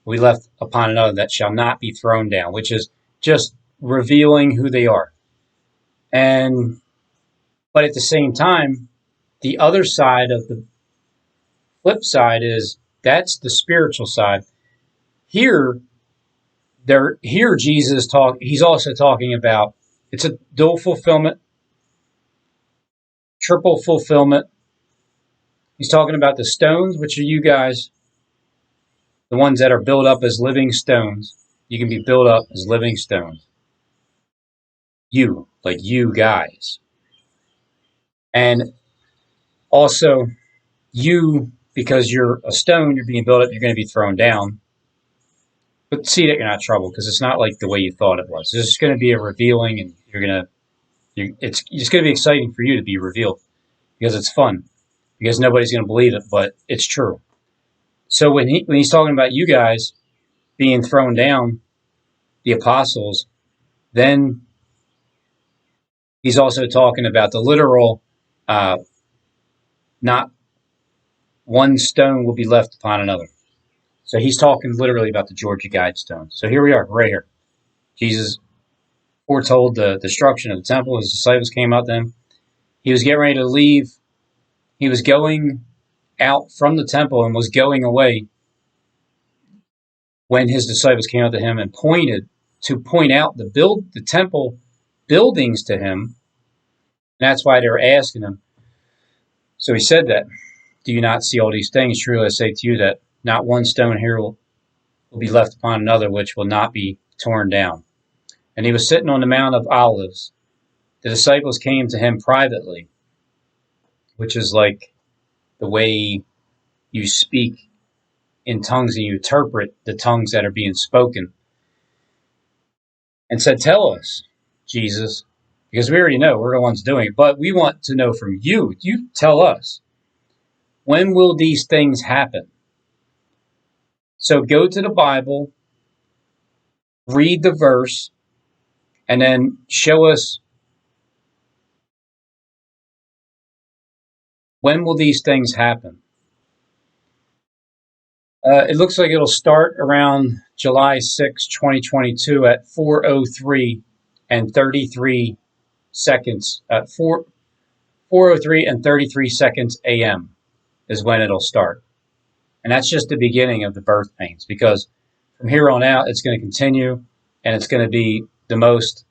B: left upon another that shall not be thrown down, which is just revealing who they are. But at the same time, the other side of the flip side is that's the spiritual side. Here Jesus he's also talking about it's a dual fulfillment, triple fulfillment. He's talking about the stones, which are you guys, the ones that are built up as living stones. You can be built up as living stones. You, like you guys. And also you, because you're a stone, you're being built up, you're going to be thrown down. But see that you're not troubled, because it's not like the way you thought it was. It's just going to be a revealing, and it's going to be exciting for you to be revealed, because it's fun, because nobody's going to believe it, but it's true. So when he's talking about you guys being thrown down, the apostles, then he's also talking about the literal, not one stone will be left upon another. So he's talking literally about the Georgia Guidestone. So here we are, right here. Jesus foretold the destruction of the temple. His disciples came out to him. He was getting ready to leave. He was going out from the temple and was going away when his disciples came out to him and point out the temple buildings to him. And that's why they were asking him. So he said that, "Do you not see all these things? Truly I say to you that not one stone here will be left upon another which will not be torn down." And he was sitting on the Mount of Olives. The disciples came to him privately, which is like the way you speak in tongues and you interpret the tongues that are being spoken, and said, "Tell us, Jesus," because we already know, we're the ones doing it, but we want to know from you. You tell us, when will these things happen? So go to the Bible, read the verse, and then show us, when will these things happen? It looks like it'll start around July 6, 2022 at 4:03 and 33 seconds. 4:03 and 33 seconds a.m. is when it'll start. And that's just the beginning of the birth pains, because from here on out, it's going to continue, and it's going to be the most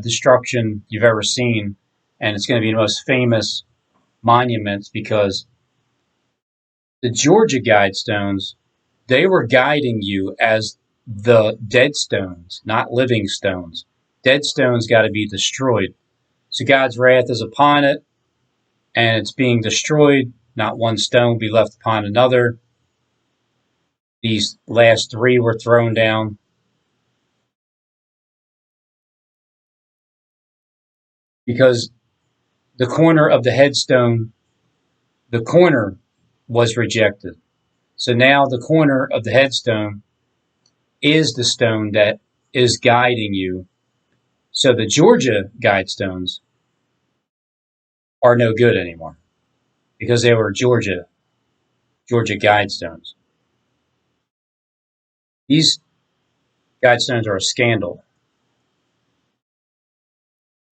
B: destruction you've ever seen, and it's going to be the most famous monuments, because the Georgia Guidestones, they were guiding you as the dead stones, not living stones. Dead stones got to be destroyed. So God's wrath is upon it, and it's being destroyed. Not one stone will be left upon another. These last three were thrown down. Because the corner of the headstone, the corner was rejected. So now the corner of the headstone is the stone that is guiding you. So the Georgia Guidestones are no good anymore, because they were Georgia Guidestones. These Guidestones are a scandal.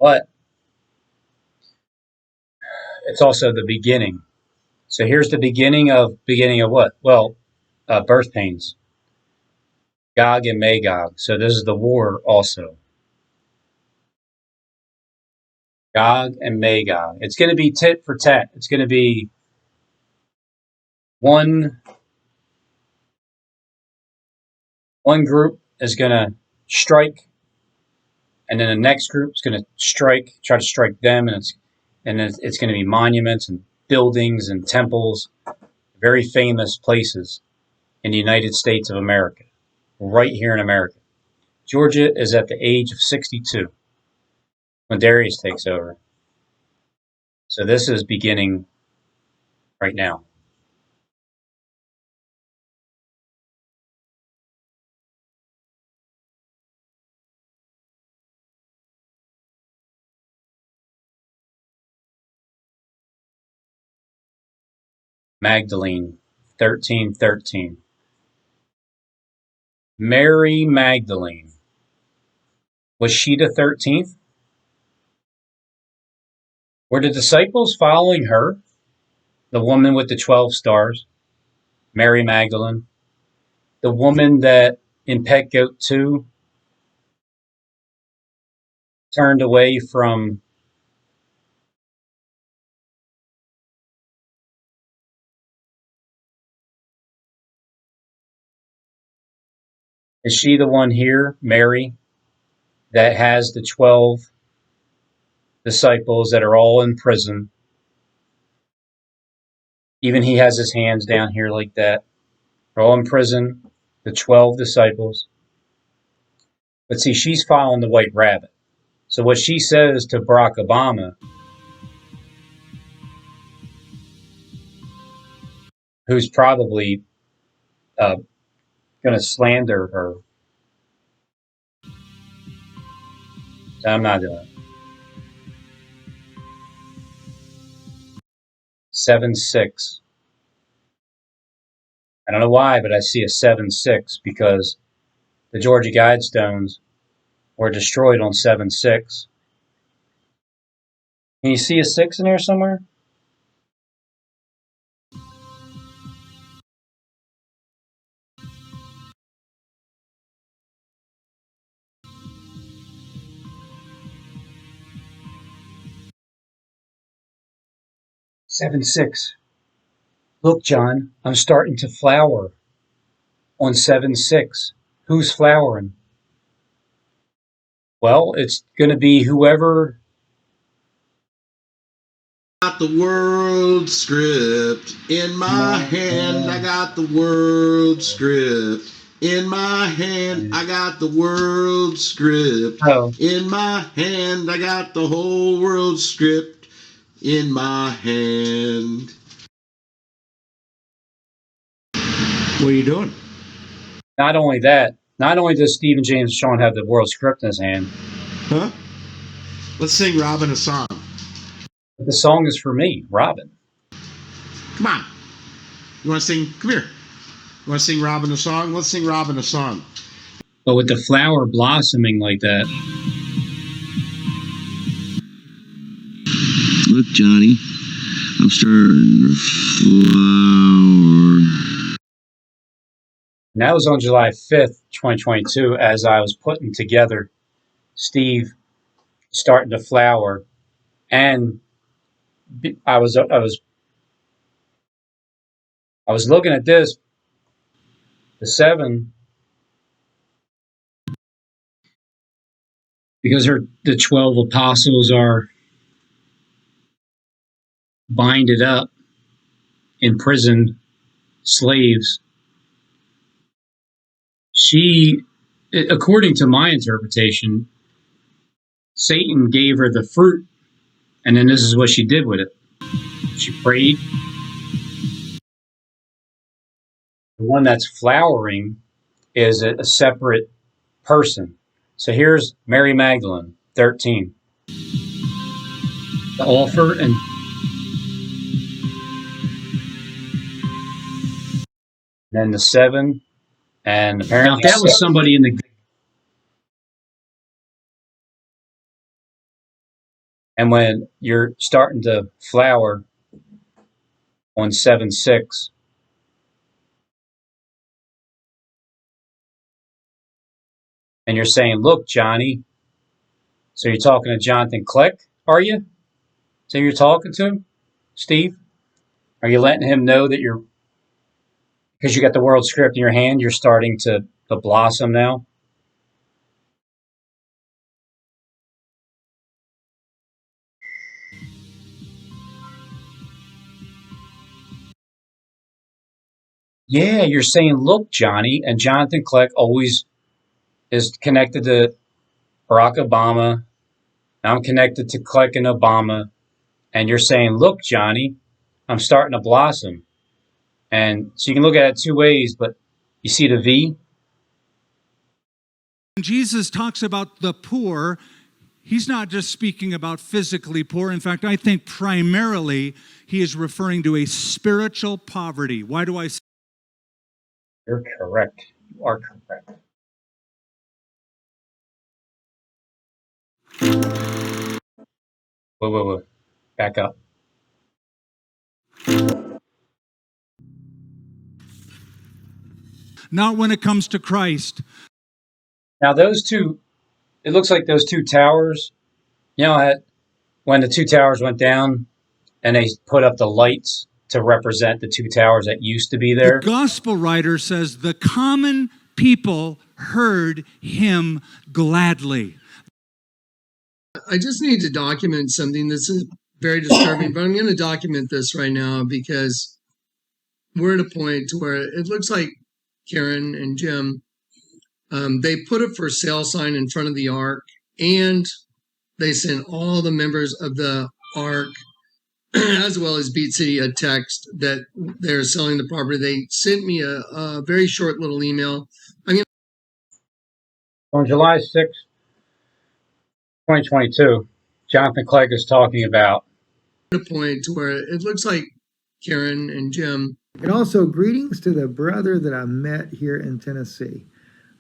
B: But it's also the beginning. So here's the beginning of what? Well, birth pains, Gog and Magog. So this is the war also. Gog and Magog. It's going to be tit for tat. It's going to be one group is going to strike, and then the next group is going to try to strike them, and it's going to be monuments and buildings and temples, very famous places in the United States of America, right here in America. Georgia is at the age of 62 when Darius takes over. So this is beginning right now. Magdalene, 13:13. Mary Magdalene. Was she the 13th? Were the disciples following her? The woman with the 12 stars, Mary Magdalene. The woman that in Pet Goat 2 turned away from is she the one here, Mary, that has the 12 disciples that are all in prison? Even he has his hands down here like that. They're all in prison, the 12 disciples. But see, she's following the white rabbit. So what she says to Barack Obama, who's probably going to slander her, so I'm not doing it. 7-6. I don't know why, but I see a 7-6 because the Georgia Guidestones were destroyed on 7-6. Can you see a 6 in there somewhere? Seven six. Look, John, I'm starting to flower on 7-6. Who's flowering? Well, it's going to be whoever.
I: Got the world script in my hand. I got the world script in my hand. I got the world script in my hand. I got the whole world script in my hand. What are you doing?
B: Not only that, not only does Stephen James Sean have the world script in his hand.
I: Huh? Let's sing Robin a song.
B: But the song is for me, Robin.
I: Come on. You want to sing? Come here. You want to sing Robin a song? Let's sing Robin a song.
B: But with the flower blossoming like that.
K: Look, Johnny, I'm starting to flower.
B: And that was on July 5th, 2022, as I was putting together Steve starting to flower, and I was looking at this, the 7, because the 12 apostles are binded up, imprisoned slaves. She, according to my interpretation, Satan gave her the fruit, and then this is what she did with it. She prayed. The one that's flowering is a separate person. So here's Mary Magdalene, 13. The offer and then the 7, and apparently that was somebody in the And when you're starting to flower on 7/6, and you're saying, "Look, Johnny," so you're talking to Jonathan Click, are you? So you're talking to him, Steve? Are you letting him know that you're, because you got the world script in your hand, you're starting to blossom now? Yeah, you're saying, "Look, Johnny," and Jonathan Click always is connected to Barack Obama. I'm connected to Click and Obama. And you're saying, "Look, Johnny, I'm starting to blossom." And so you can look at it two ways, but you see the V?
N: Jesus talks about the poor. He's not just speaking about physically poor. In fact, I think primarily he is referring to a spiritual poverty. Why do I say?
B: You're correct. You are correct. Whoa. Back up.
N: Not when it comes to Christ.
B: Now, those two, it looks like those two towers, you know, when the two towers went down and they put up the lights to represent the two towers that used to be there.
N: The gospel writer says the common people heard him gladly.
F: I just need to document something. This is very disturbing, but I'm going to document this right now because we're at a point to where it looks like Karen and Jim, they put a for sale sign in front of the ark, and they sent all the members of the ark, as well as Beat City, a text that they're selling the property. They sent me a very short little email.
B: On July 6, 2022, Jonathan Clegg is talking about
F: a point to where it looks like Karen and Jim.
A: And also, greetings to the brother that I met here in Tennessee.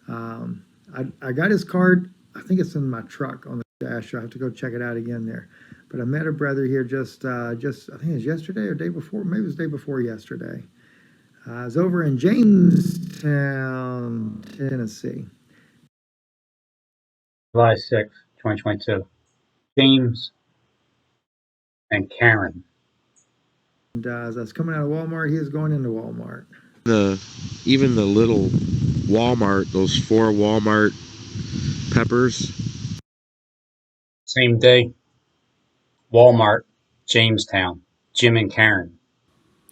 A: I got his card. I think it's in my truck on the dash. I have to go check it out again there. But I met a brother here just I think it was yesterday or day before. Maybe it was day before yesterday. I was over in Jamestown, Tennessee.
B: July 6, 2022. James and Karen.
A: And as I was coming out of Walmart, he was going into Walmart.
L: Even the little Walmart, those 4 Walmart peppers.
B: Same day. Walmart, Jamestown. Jim and Karen.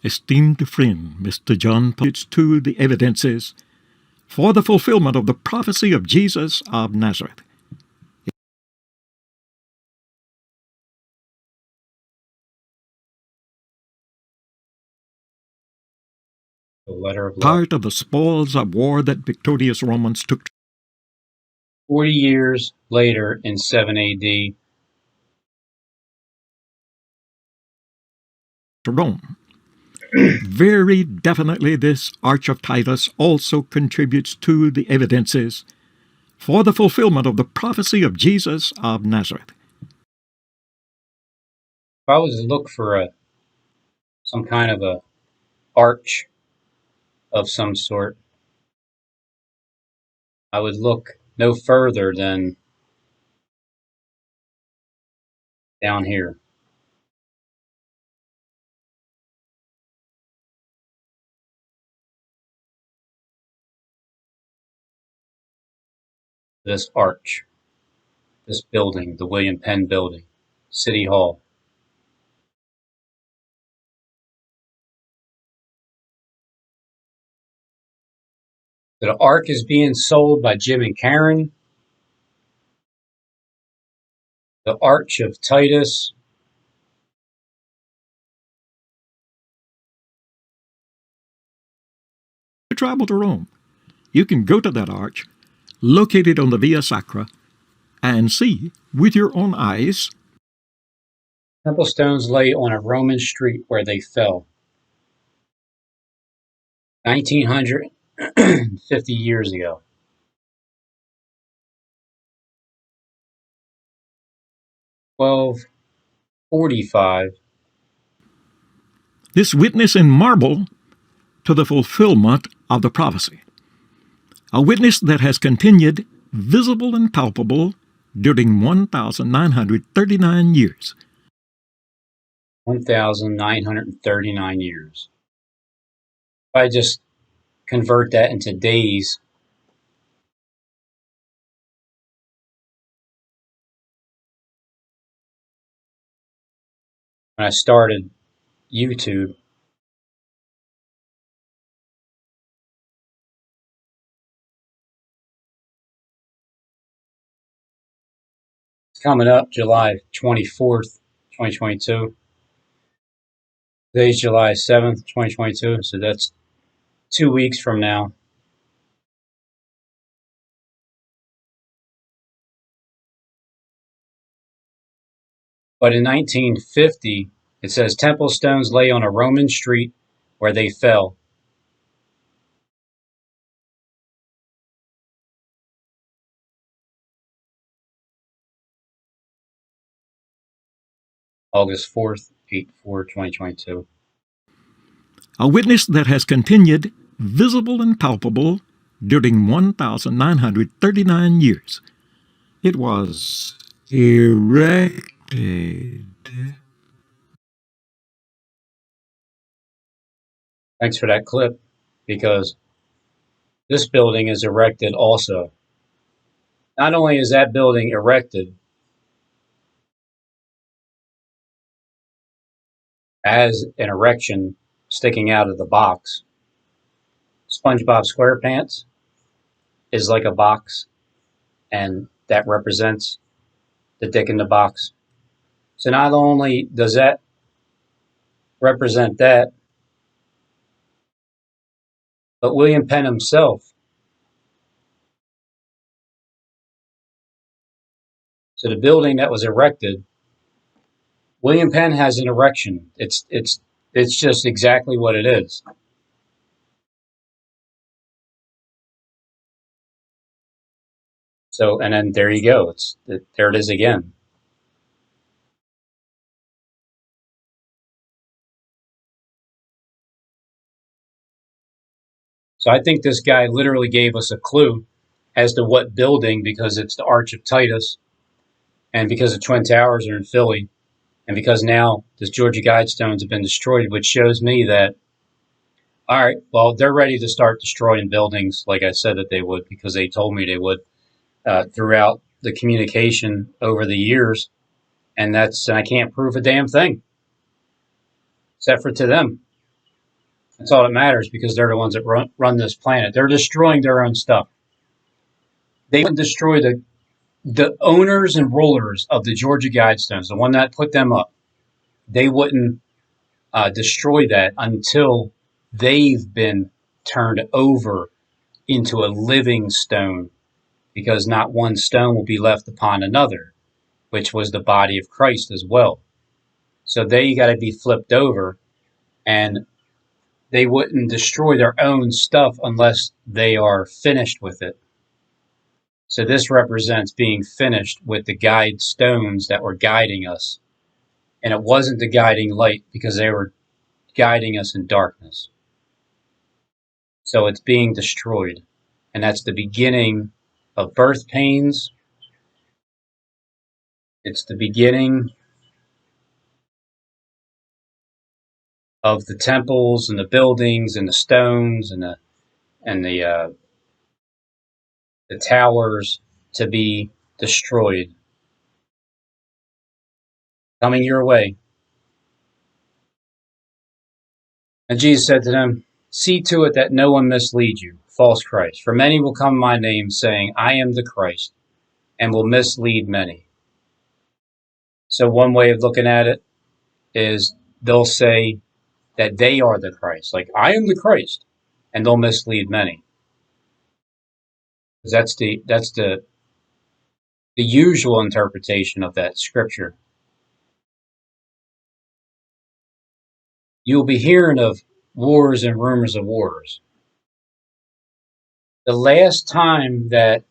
O: Esteemed friend, Mr. John points to the evidences for the fulfillment of the prophecy of Jesus of Nazareth.
B: The letter of love.
O: Part of the spoils of war that victorious Romans took.
B: 40 years later in 7 AD.
O: To Rome. Very definitely this Arch of Titus also contributes to the evidences for the fulfillment of the prophecy of Jesus of Nazareth.
B: If I was to look for some kind of a arch of some sort, I would look no further than down here. This arch, this building, the William Penn Building, City Hall. The ark is being sold by Jim and Karen. The Arch of Titus.
O: To travel to Rome, you can go to that arch, located on the Via Sacra, and see with your own eyes.
B: Temple stones lay on a Roman street where they fell. 1950 years ago. 45.
O: This witness in marble to the fulfillment of the prophecy. A witness that has continued visible and palpable during 1,939 years.
B: 1,939 years. If I just convert that into days, when I started YouTube, it's coming up July 24th, 2022. Today's July 7th, 2022, so that's 2 weeks from now. But in 1950, it says temple stones lay on a Roman street where they fell. August 4th, 8/4/2022.
O: A witness that has continued visible and palpable during 1,939 years. It was erected.
B: Thanks for that clip, because this building is erected also. Not only is that building erected as an erection sticking out of the box, SpongeBob SquarePants is like a box, and that represents the dick in the box. So not only does that represent that, but William Penn himself. So the building that was erected, William Penn has an erection. It's just exactly what it is. So, and then there you go. There it is again. So I think this guy literally gave us a clue as to what building, because it's the Arch of Titus, and because the Twin Towers are in Philly, and because now the Georgia Guidestones have been destroyed, which shows me that, all right, well, they're ready to start destroying buildings like I said that they would, because they told me they would throughout the communication over the years. And I can't prove a damn thing, except for to them. That's all that matters, because they're the ones that run this planet. They're destroying their own stuff. They wouldn't destroy the owners and rulers of the Georgia Guidestones, the one that put them up. They wouldn't destroy that until they've been turned over into a living stone, because not one stone will be left upon another, which was the body of Christ as well. So they got to be flipped over, and they wouldn't destroy their own stuff unless they are finished with it. So this represents being finished with the guide stones that were guiding us. And it wasn't the guiding light, because they were guiding us in darkness. So it's being destroyed. And that's the beginning of birth pains. It's the beginning of the temples and the buildings and the stones and the towers to be destroyed. Coming your way. And Jesus said to them, "See to it that no one mislead you, false Christ. For many will come in my name, saying, I am the Christ, and will mislead many." So one way of looking at it is they'll say that they are the Christ, like, I am the Christ, and they'll mislead many. That's the usual interpretation of that scripture. You'll be hearing of wars and rumors of wars. The last time that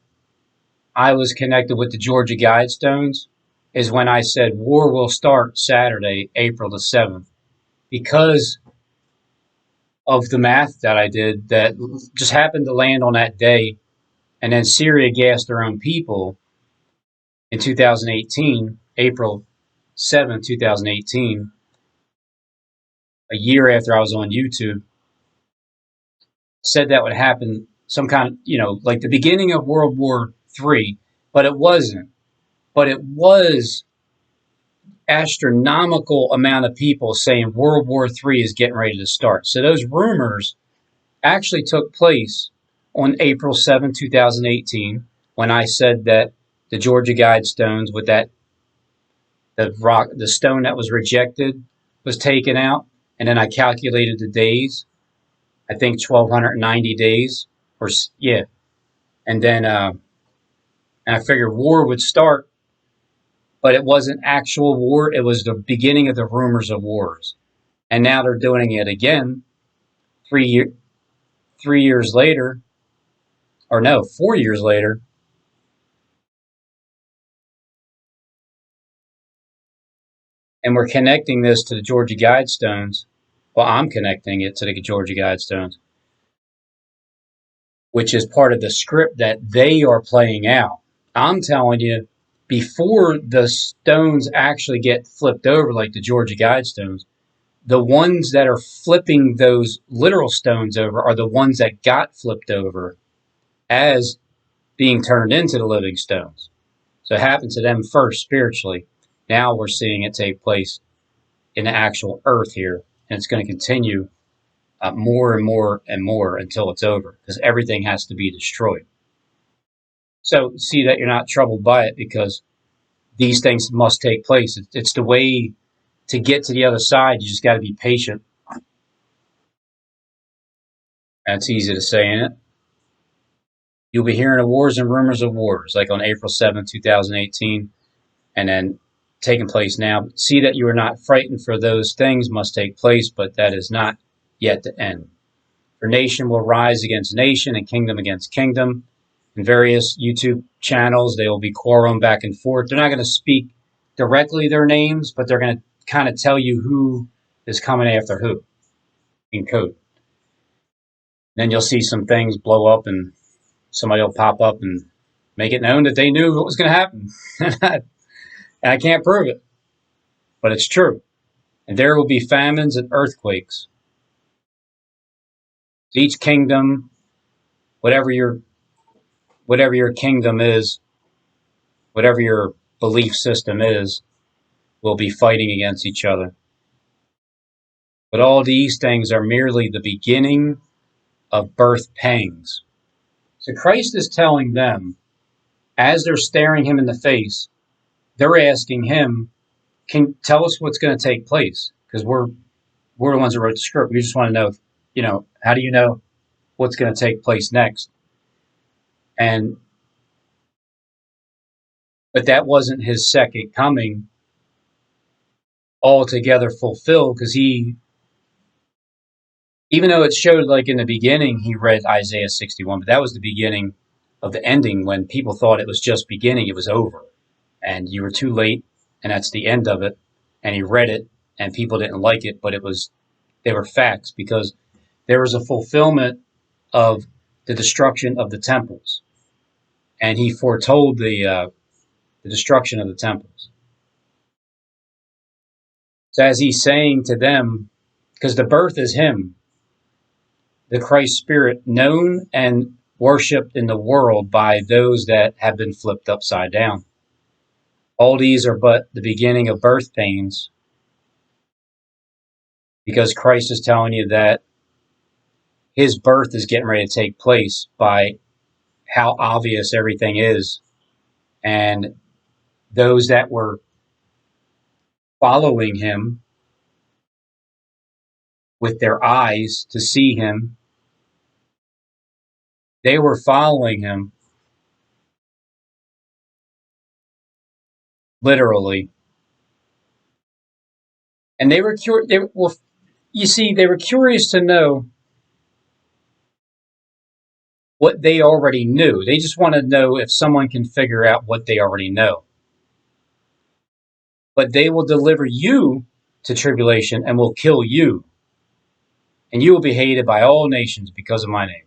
B: I was connected with the Georgia Guidestones is when I said war will start Saturday, April the 7th, because of the math that I did that just happened to land on that day. And then Syria gassed their own people in 2018, April 7th, 2018, a year after I was on YouTube, said that would happen some kind of, like the beginning of World War III, but it wasn't. But it was astronomical amount of people saying World War III is getting ready to start. So those rumors actually took place on April 7, 2018, when I said that the Georgia Guidestones with the stone that was rejected was taken out. And then I calculated the days, I think 1,290 days, yeah. And then and I figured war would start, but it wasn't actual war. It was the beginning of the rumors of wars. And now they're doing it again 3 years later, or no, 4 years later. And we're connecting this to the Georgia Guidestones. Well, I'm connecting it to the Georgia Guidestones, which is part of the script that they are playing out. I'm telling you, before the stones actually get flipped over, like the Georgia Guidestones, the ones that are flipping those literal stones over are the ones that got flipped over as being turned into the living stones. So it happened to them first spiritually. Now we're seeing it take place in the actual earth here, and it's going to continue more and more and more until it's over, because everything has to be destroyed. So see that you're not troubled by it, because these things must take place. It's the way to get to the other side. You just got to be patient. That's easy to say, isn't it? You'll be hearing of wars and rumors of wars, like on April 7th, 2018, and then taking place now. See that you are not frightened, for those things must take place, but that is not yet the end. For nation will rise against nation and kingdom against kingdom. In various YouTube channels, they will be quarreling back and forth. They're not going to speak directly their names, but they're going to kind of tell you who is coming after who in code. Then you'll see some things blow up, and somebody will pop up and make it known that they knew what was going to happen. And I can't prove it, but it's true. And there will be famines and earthquakes. Each kingdom, whatever your kingdom is, whatever your belief system is, will be fighting against each other. But all these things are merely the beginning of birth pangs. So Christ is telling them, as they're staring him in the face, they're asking him, can tell us what's going to take place? Because we're the ones that wrote the script. We just want to know, how do you know what's going to take place next? But that wasn't his second coming altogether fulfilled, because even though it showed like in the beginning, he read Isaiah 61, but that was the beginning of the ending. When people thought it was just beginning, it was over. And you were too late, and that's the end of it. And he read it, and people didn't like it, but they were facts, because there was a fulfillment of the destruction of the temples. And he foretold the destruction of the temples. So as he's saying to them, because the birth is him, the Christ Spirit, known and worshipped in the world by those that have been flipped upside down. All these are but the beginning of birth pains, because Christ is telling you that his birth is getting ready to take place by how obvious everything is. And those that were following him with their eyes to see him, they were following him literally. And they were curious. They were curious to know what they already knew. They just want to know if someone can figure out what they already know. But they will deliver you to tribulation and will kill you. And you will be hated by all nations because of my name.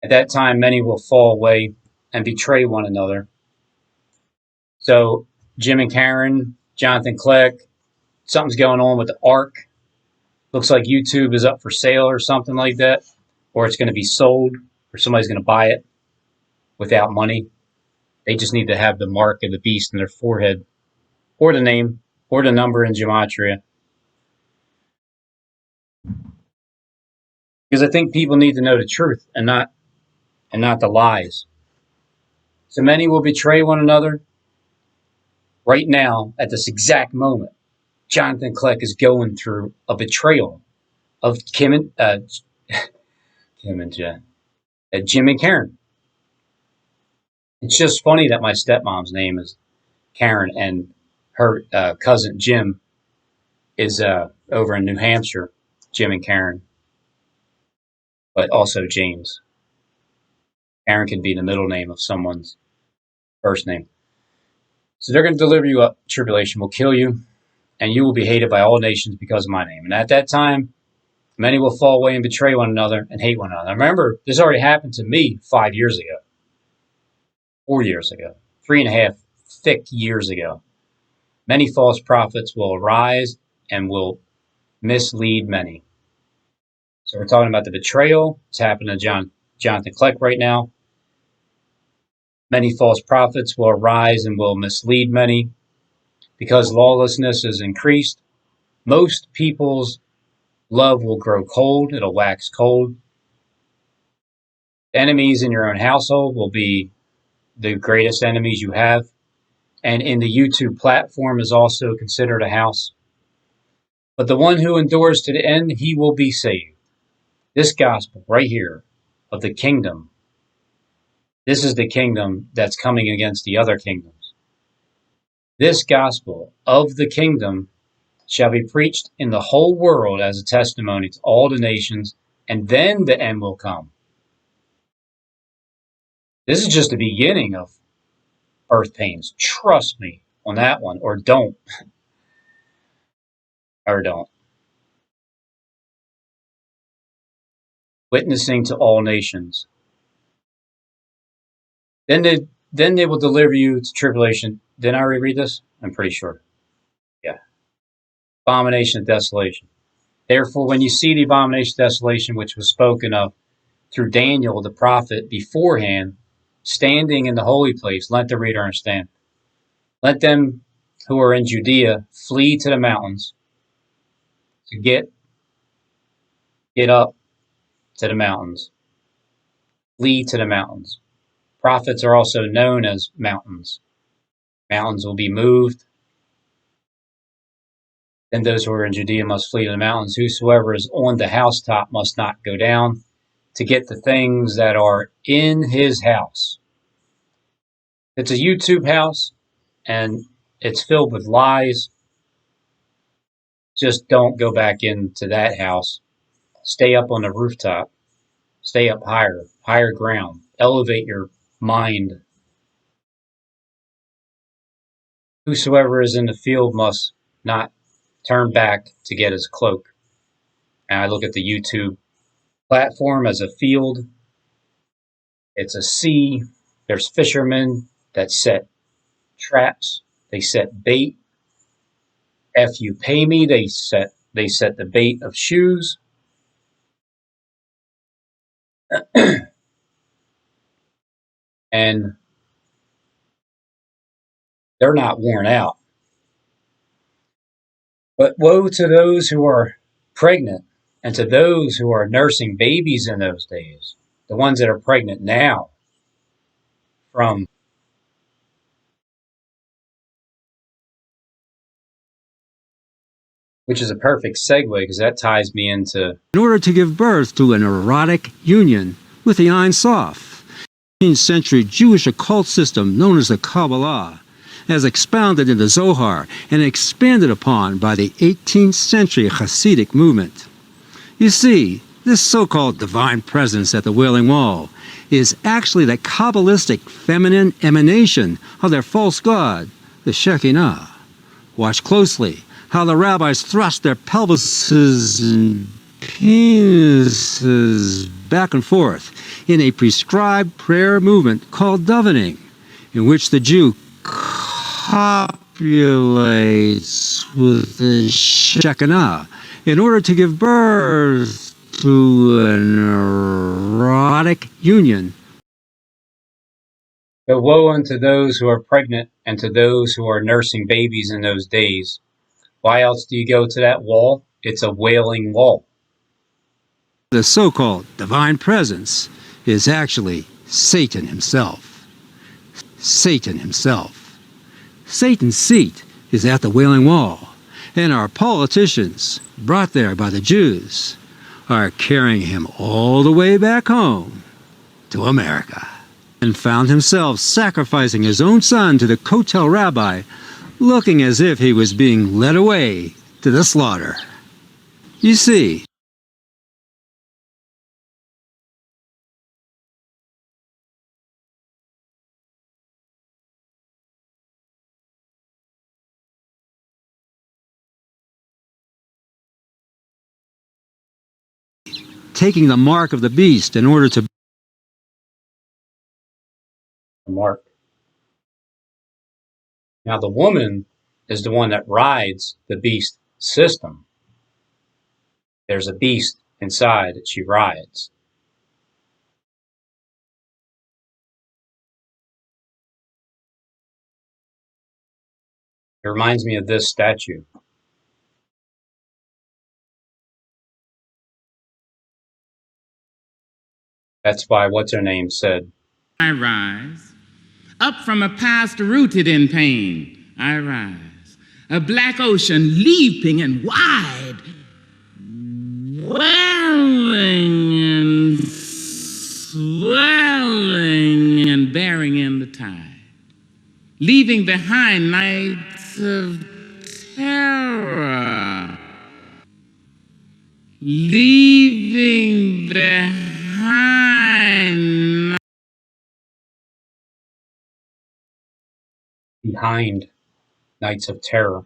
B: At that time, many will fall away and betray one another. So, Jim and Karen, Jonathan Kleck, something's going on with the Ark. Looks like YouTube is up for sale or something like that. Or it's going to be sold, or somebody's going to buy it without money. They just need to have the mark of the beast in their forehead, or the name, or the number in gematria. Because I think people need to know the truth and not the lies. So many will betray one another. Right now, at this exact moment, Jonathan Kleck is going through a betrayal of Jim and Karen. It's just funny that my stepmom's name is Karen and her cousin Jim is over in New Hampshire, Jim and Karen, but also James. Karen can be the middle name of someone's first name. So they're going to deliver you up. Tribulation will kill you, and you will be hated by all nations because of my name. And at that time, many will fall away and betray one another and hate one another. Remember, this already happened to me 5 years ago, 4 years ago, 3.5 thick years ago. Many false prophets will arise and will mislead many. So we're talking about the betrayal. It's happening to Jonathan Kleck right now. Many false prophets will arise and will mislead many. Because lawlessness is increased, most people's love will grow cold. It'll wax cold. Enemies in your own household will be the greatest enemies you have. And in the YouTube platform is also considered a house. But the one who endures to the end, he will be saved. This gospel right here of the kingdom, this is the kingdom that's coming against the other kingdoms. This gospel of the kingdom shall be preached in the whole world as a testimony to all the nations, and then the end will come. This is just the beginning of birth pains. Trust me on that one, or don't. Or don't. Witnessing to all nations. Then they will deliver you to tribulation. Didn't I reread this? I'm pretty sure. Yeah. Abomination of desolation. Therefore, when you see the abomination of desolation, which was spoken of through Daniel the prophet beforehand, standing in the holy place, let the reader understand. Let them who are in Judea flee to the mountains. To get up to the mountains. Flee to the mountains. Prophets are also known as mountains. Mountains will be moved. Then those who are in Judea must flee to the mountains. Whosoever is on the housetop must not go down to get the things that are in his house. It's a YouTube house, and it's filled with lies. Just don't go back into that house. Stay up on the rooftop. Stay up higher ground. Elevate your mind. Whosoever is in the field must not turn back to get his cloak. And I look at the YouTube platform as a field. It's a sea. There's fishermen that set traps. They set bait. If you pay me, they set the bait of shoes. And they're not worn out. But woe to those who are pregnant and to those who are nursing babies in those days, the ones that are pregnant now, which is a perfect segue because that ties me into...
P: In order to give birth to an erotic union with the Ein Sof, 18th century Jewish occult system known as the Kabbalah, as expounded in the Zohar and expanded upon by the 18th century Hasidic movement. You see, this so-called divine presence at the Wailing Wall is actually the Kabbalistic feminine emanation of their false god, the Shekinah. Watch closely how the rabbis thrust their pelvises and penises back and forth in a prescribed prayer movement called davening, in which the Jew copulates with the Shekinah in order to give birth to an erotic union.
B: But woe unto those who are pregnant and to those who are nursing babies in those days. Why else do you go to that wall? It's a wailing wall.
P: The so-called divine presence is actually Satan himself. Satan himself. Satan's seat is at the Wailing Wall, and our politicians, brought there by the Jews, are carrying him all the way back home to America, and found himself sacrificing his own son to the Kotel rabbi, looking as if he was being led away to the slaughter. You see, taking the mark of the beast in order to
B: Mark. Now the woman is the one that rides the beast system. There's a beast inside that she rides. It reminds me of this statue. That's why what's-her-name said,
J: I rise. Up from a past rooted in pain, I rise. A black ocean leaping and wide, welling and swelling and bearing in the tide, leaving behind nights of terror, leaving behind
B: nights of terror.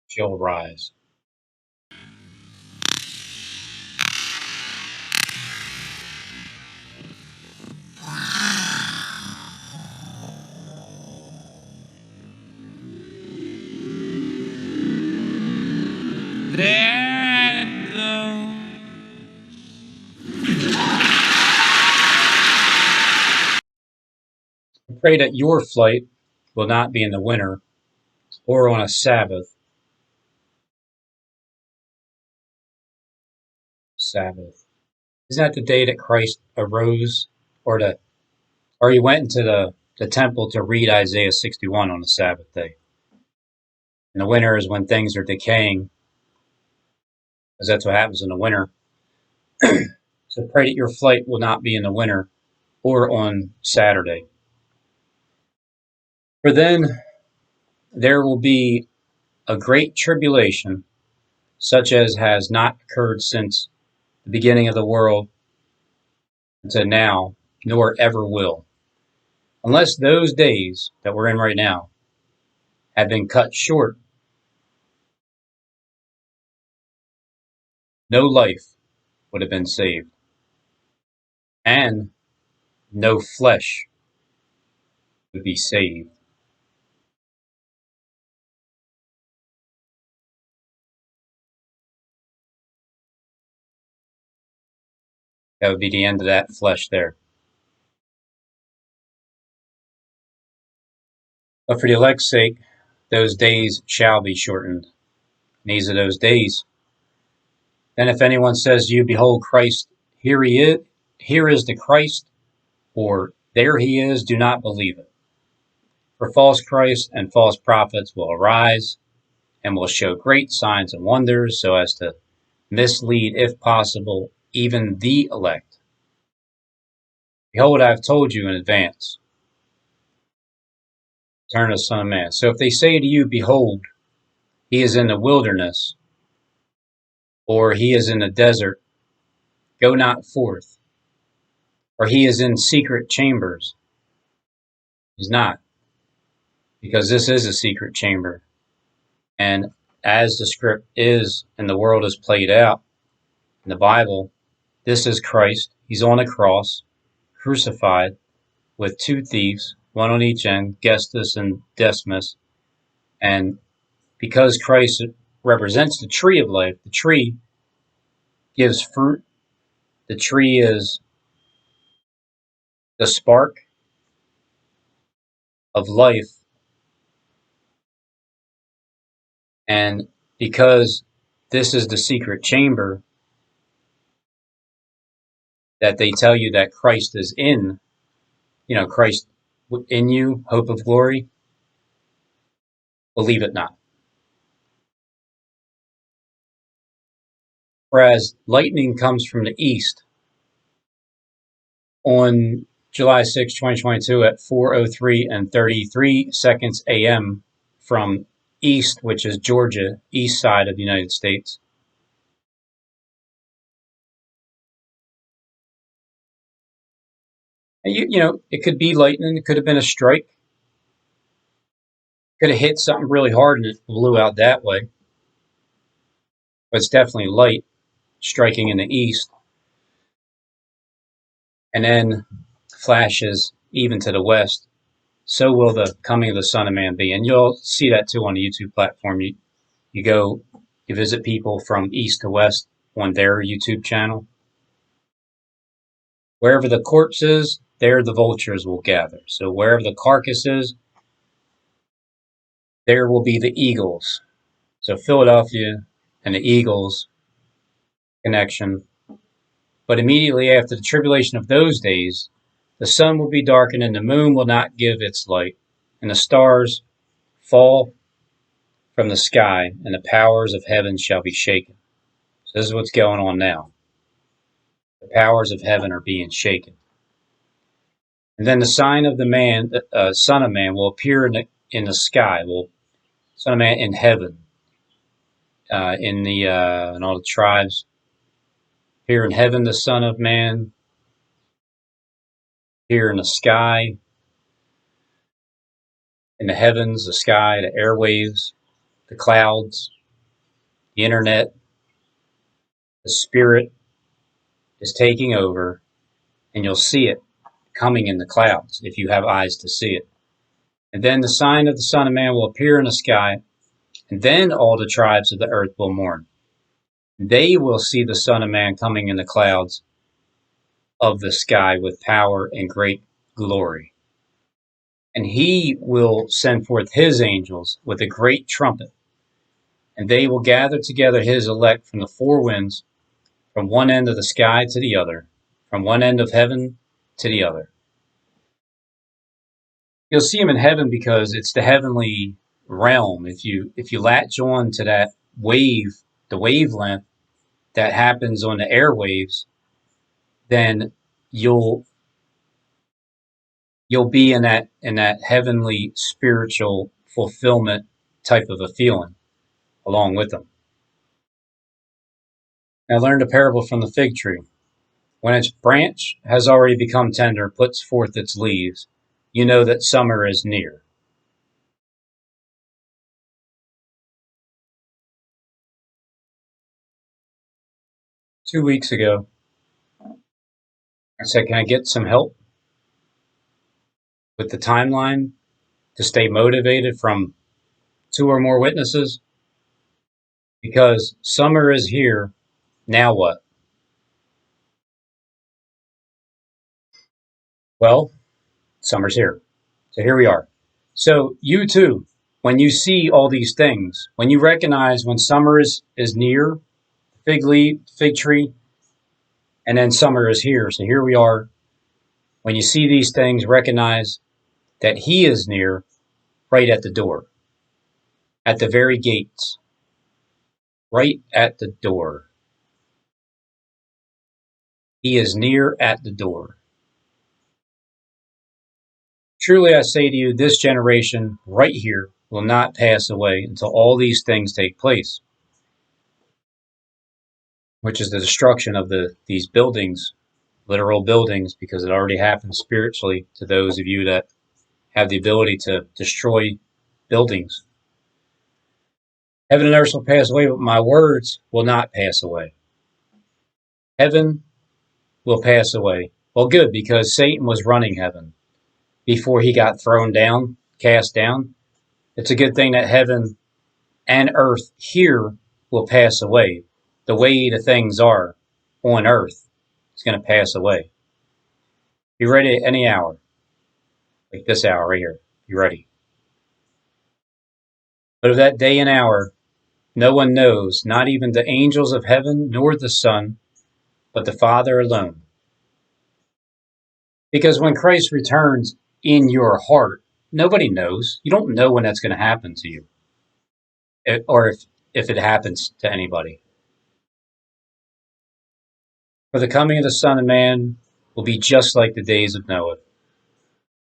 B: She'll rise.
J: there goes.
B: I pray that your flight will not be in the winter or on a Sabbath. Sabbath. Isn't that the day that Christ arose? Or he went into the temple to read Isaiah 61 on the Sabbath day. And the winter is when things are decaying, because that's what happens in the winter. So pray that your flight will not be in the winter or on Saturday. For then there will be a great tribulation, such as has not occurred since the beginning of the world until now, nor ever will. Unless those days that we're in right now had been cut short, no life would have been saved, and no flesh would be saved. That would be the end of that flesh there. But for the elect's sake, those days shall be shortened. And these are those days. Then if anyone says to you, behold Christ, here is the Christ, or there he is, do not believe it. For false Christs and false prophets will arise and will show great signs and wonders so as to mislead, if possible, even the elect. Behold, I have told you in advance. Turn to the Son of Man. So if they say to you, behold, he is in the wilderness, or he is in the desert, go not forth. Or he is in secret chambers, he's not. because this is a secret chamber. And as the script is and the world is played out in the Bible, this is Christ. He's on a cross, crucified, with two thieves, one on each end, Gestus and Decimus. And because Christ represents the tree of life, the tree gives fruit. The tree is the spark of life. And because this is the secret chamber that they tell you that Christ is in, Christ in you, hope of glory, believe it not. Whereas lightning comes from the east on July 6, 2022 at 4:03 and 33 seconds a.m. from east, which is Georgia, east side of the United States. And it could be lightning. It could have been a strike. Could have hit something really hard and it blew out that way. But it's definitely light striking in the east. And then flashes even to the west. So will the coming of the Son of Man be. And you'll see that too on the YouTube platform. You go, you visit people from east to west on their YouTube channel. Wherever the corpse is, there the vultures will gather. So wherever the carcass is, there will be the eagles. So Philadelphia and the Eagles connection. But immediately after the tribulation of those days, the sun will be darkened and the moon will not give its light, and the stars fall from the sky, and the powers of heaven shall be shaken. So this is what's going on now. The powers of heaven are being shaken. And then the sign of the man, Son of Man, will appear in the sky. Son of Man in heaven, in all the tribes. Here in heaven, the Son of Man. Here in the sky, in the heavens, the sky, the airwaves, the clouds, the internet, the Spirit is taking over, and you'll see it coming in the clouds if you have eyes to see it. And then the sign of the Son of Man will appear in the sky, and then all the tribes of the earth will mourn. They will see the Son of Man coming in the clouds of the sky with power and great glory. And he will send forth his angels with a great trumpet, and they will gather together his elect from the four winds, from one end of the sky to the other, from one end of heaven to the other. You'll see him in heaven because it's the heavenly realm. If you latch on to that wave, the wavelength that happens on the airwaves, then you'll be in that heavenly spiritual fulfillment type of a feeling along with them. I learned a parable from the fig tree. When its branch has already become tender, puts forth its leaves, you know that summer is near. Two weeks ago, I said, can I get some help with the timeline to stay motivated from 2 or more witnesses? Because summer is here. Now what? Well, summer's here. So here we are. So you too, when you see all these things, when you recognize when summer is near, fig tree, and then summer is here. So here we are. When you see these things, recognize that he is near, right at the door, at the very gates, right at the door. He is near at the door. Truly I say to you, this generation right here will not pass away until all these things take place, which is the destruction of these buildings, literal buildings, because it already happened spiritually to those of you that have the ability to destroy buildings. Heaven and earth will pass away, but my words will not pass away. Heaven will pass away. Well, good, because Satan was running heaven before he got thrown down, cast down. It's a good thing that heaven and earth here will pass away. The way the things are on earth is going to pass away. Be ready at any hour, like this hour right here. Be ready. But of that day and hour, no one knows, not even the angels of heaven, nor the Son, but the Father alone. Because when Christ returns in your heart, nobody knows. You don't know when that's going to happen to you, or if it happens to anybody. For the coming of the Son of Man will be just like the days of Noah.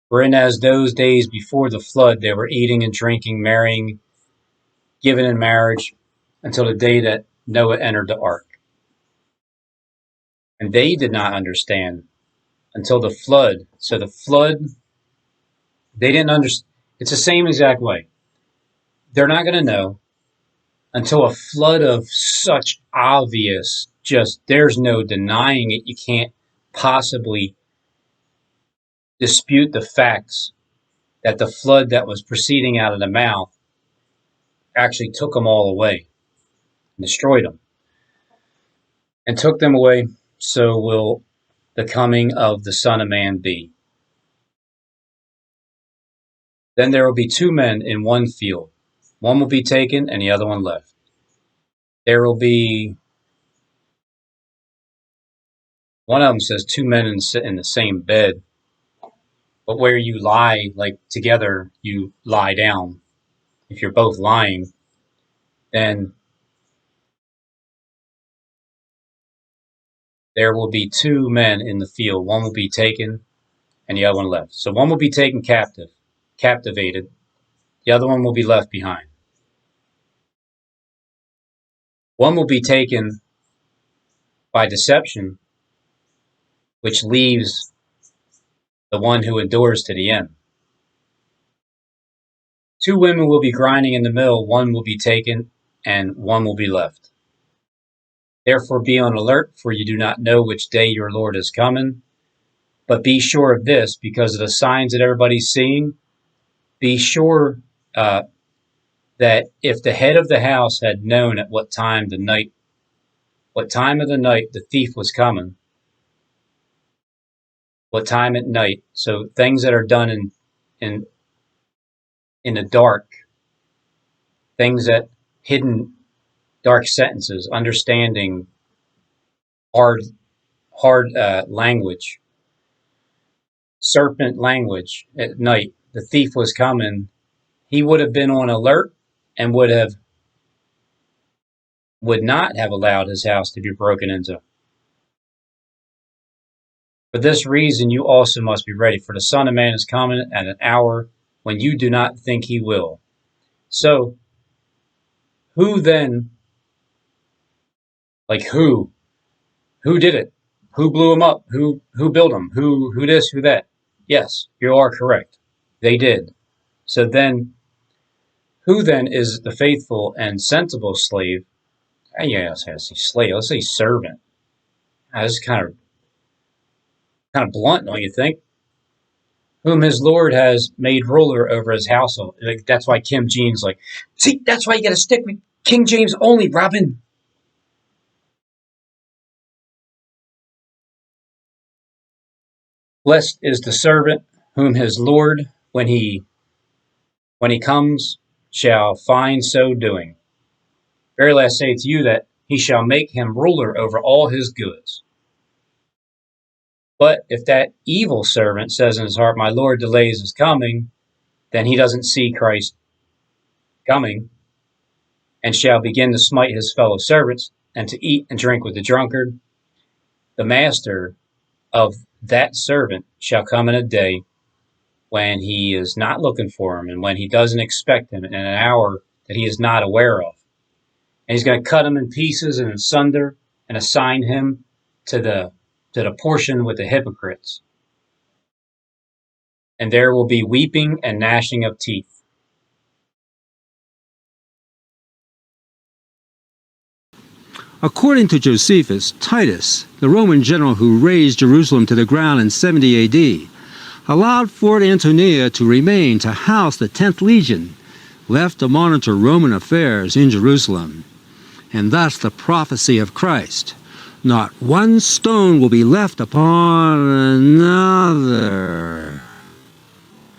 B: Wherein as those days before the flood, they were eating and drinking, marrying, given in marriage, until the day that Noah entered the ark. And they did not understand until the flood. So the flood, they didn't understand. It's the same exact way. They're not going to know until a flood of such obvious, just there's no denying it. You can't possibly dispute the facts that the flood that was proceeding out of the mouth actually took them all away and destroyed them. And took them away, so will the coming of the Son of Man be. Then there will be two men in one field. One will be taken and the other one left. There will be, one of them says two men in the same bed, but where you lie like together, you lie down. If you're both lying, then there will be two men in the field. One will be taken and the other one left. So one will be taken captivated. The other one will be left behind. One will be taken by deception, which leaves the one who endures to the end. Two women will be grinding in the mill. One will be taken and one will be left. Therefore be on alert, for you do not know which day your Lord is coming. But be sure of this, because of the signs that everybody's seeing, be sure that if the head of the house had known at what time of the night the thief was coming, what time at night, so things that are done in the dark, things that hidden dark sentences, understanding hard language, serpent language at night, the thief was coming, he would have been on alert and would not have allowed his house to be broken into. For this reason, you also must be ready, for the Son of Man is coming at an hour when you do not think he will. So, who then, like who did it? Who blew him up? Who built him? Who this, who that? Yes, you are correct. They did. So then, who then is the faithful and sensible slave? Yes, I say slave. Let's say servant. That's kind of blunt, don't you think? Whom his Lord has made ruler over his household. Like, that's why Kim Jean's like, see, that's why you got to stick with King James only, Robin. Blessed is the servant whom his Lord, when he comes, shall find so doing. Verily I say to you that he shall make him ruler over all his goods. But if that evil servant says in his heart, my Lord delays his coming, then he doesn't see Christ coming, and shall begin to smite his fellow servants, and to eat and drink with the drunkard. The master of that servant shall come in a day when he is not looking for him, and when he doesn't expect him, in an hour that he is not aware of. And he's going to cut him in pieces and asunder, and assign him to the portion with the hypocrites. And there will be weeping and gnashing of teeth.
P: According to Josephus, Titus, the Roman general who razed Jerusalem to the ground in 70 AD, allowed Fort Antonia to remain to house the 10th Legion, left to monitor Roman affairs in Jerusalem. And thus the prophecy of Christ. Not one stone will be left upon another.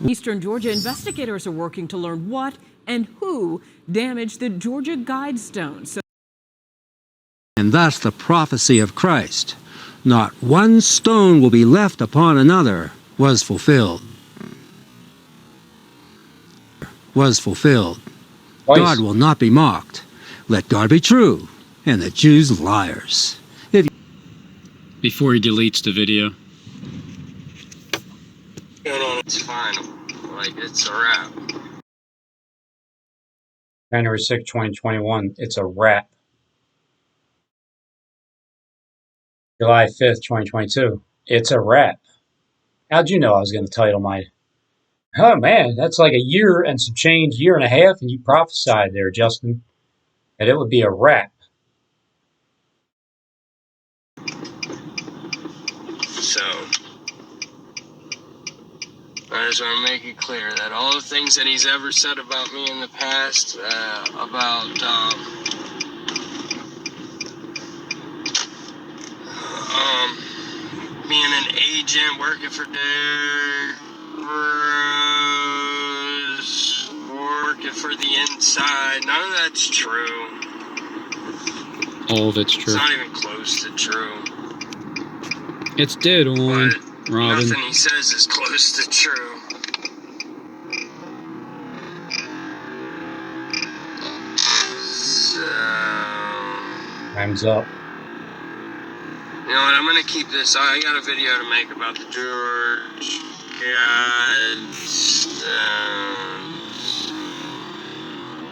C: Eastern Georgia investigators are working to learn what and who damaged the Georgia Guidestones.
P: And thus the prophecy of Christ. Not one stone will be left upon another was fulfilled. Was fulfilled.
B: Twice.
P: God will not be mocked. Let God be true, and the Jews liars.
Q: Before he deletes the video.
R: It's final. Like, it's a wrap.
B: January 6, 2021. It's a wrap. July 5th, 2022. It's a wrap. How'd you know I was going to title my... Oh, man, that's like a year and some change, year and a half, and you prophesied there, Justin, that it would be a wrap.
R: So, I just want to make it clear that all the things that he's ever said about me in the past, about being an agent, working for working for the inside, none of that's true.
Q: All of it's true.
R: It's not even close to true.
Q: It's dead on, Robin.
R: Nothing he says is close to true. So,
B: Time's up.
R: you know what? I'm gonna keep this. I got a video to make about the George Guidestones.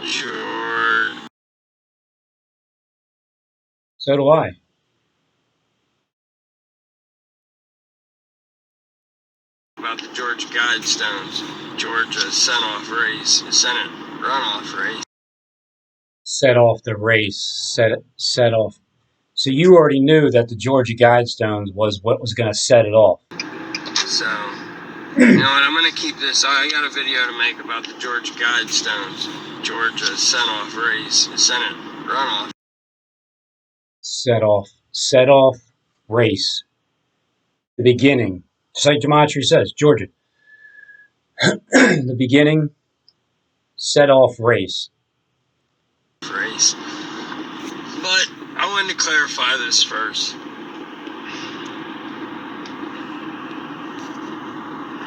R: George.
B: So do I.
R: About the Georgia Guidestones, Georgia Senate runoff race.
B: Set off the race. Set off. So you already knew that the Georgia Guidestones was what was going to set it off.
R: So, you know what? I'm going to keep this. I got a video to make about the Georgia Guidestones, Georgia Senate runoff.
B: Set off race. The beginning. Just like Gematria says, Georgia. The beginning, set off race.
R: But I wanted to clarify this first.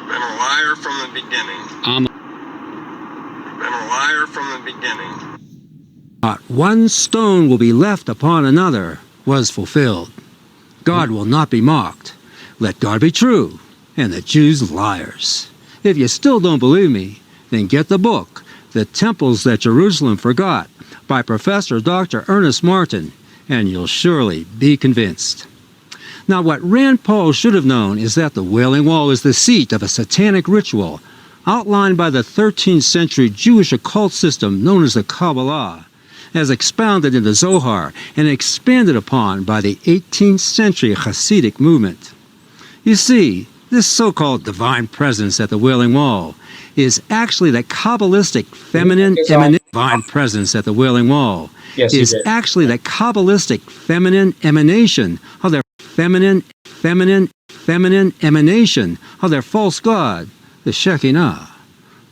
R: Been a liar from the beginning. Been a liar from the beginning.
P: Not one stone will be left upon another was fulfilled. God will not be mocked. Let God be true, and the Jews liars. If you still don't believe me, then get the book, The Temples That Jerusalem Forgot, by Professor Dr. Ernest Martin, and you'll surely be convinced. Now, what Rand Paul should have known is that the Wailing Wall is the seat of a satanic ritual outlined by the 13th century Jewish occult system known as the Kabbalah, as expounded in the Zohar and expanded upon by the 18th century Hasidic movement. You see, this so-called divine presence at the Wailing Wall is actually the Kabbalistic feminine divine presence at the Wailing Wall is actually the Kabbalistic feminine emanation of their feminine emanation of their false god, the Shekinah.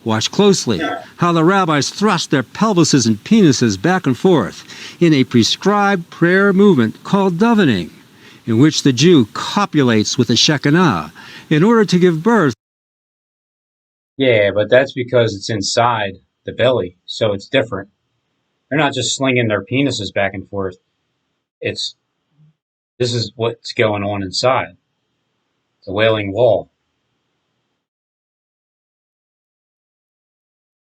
P: Watch closely how the rabbis thrust their pelvises and penises back and forth in a prescribed prayer movement called davening, in which the Jew copulates with the Shekinah in order to give birth.
B: Yeah, but that's because it's inside the belly, so it's different. They're not just slinging their penises back and forth. This is what's going on inside. The Wailing Wall.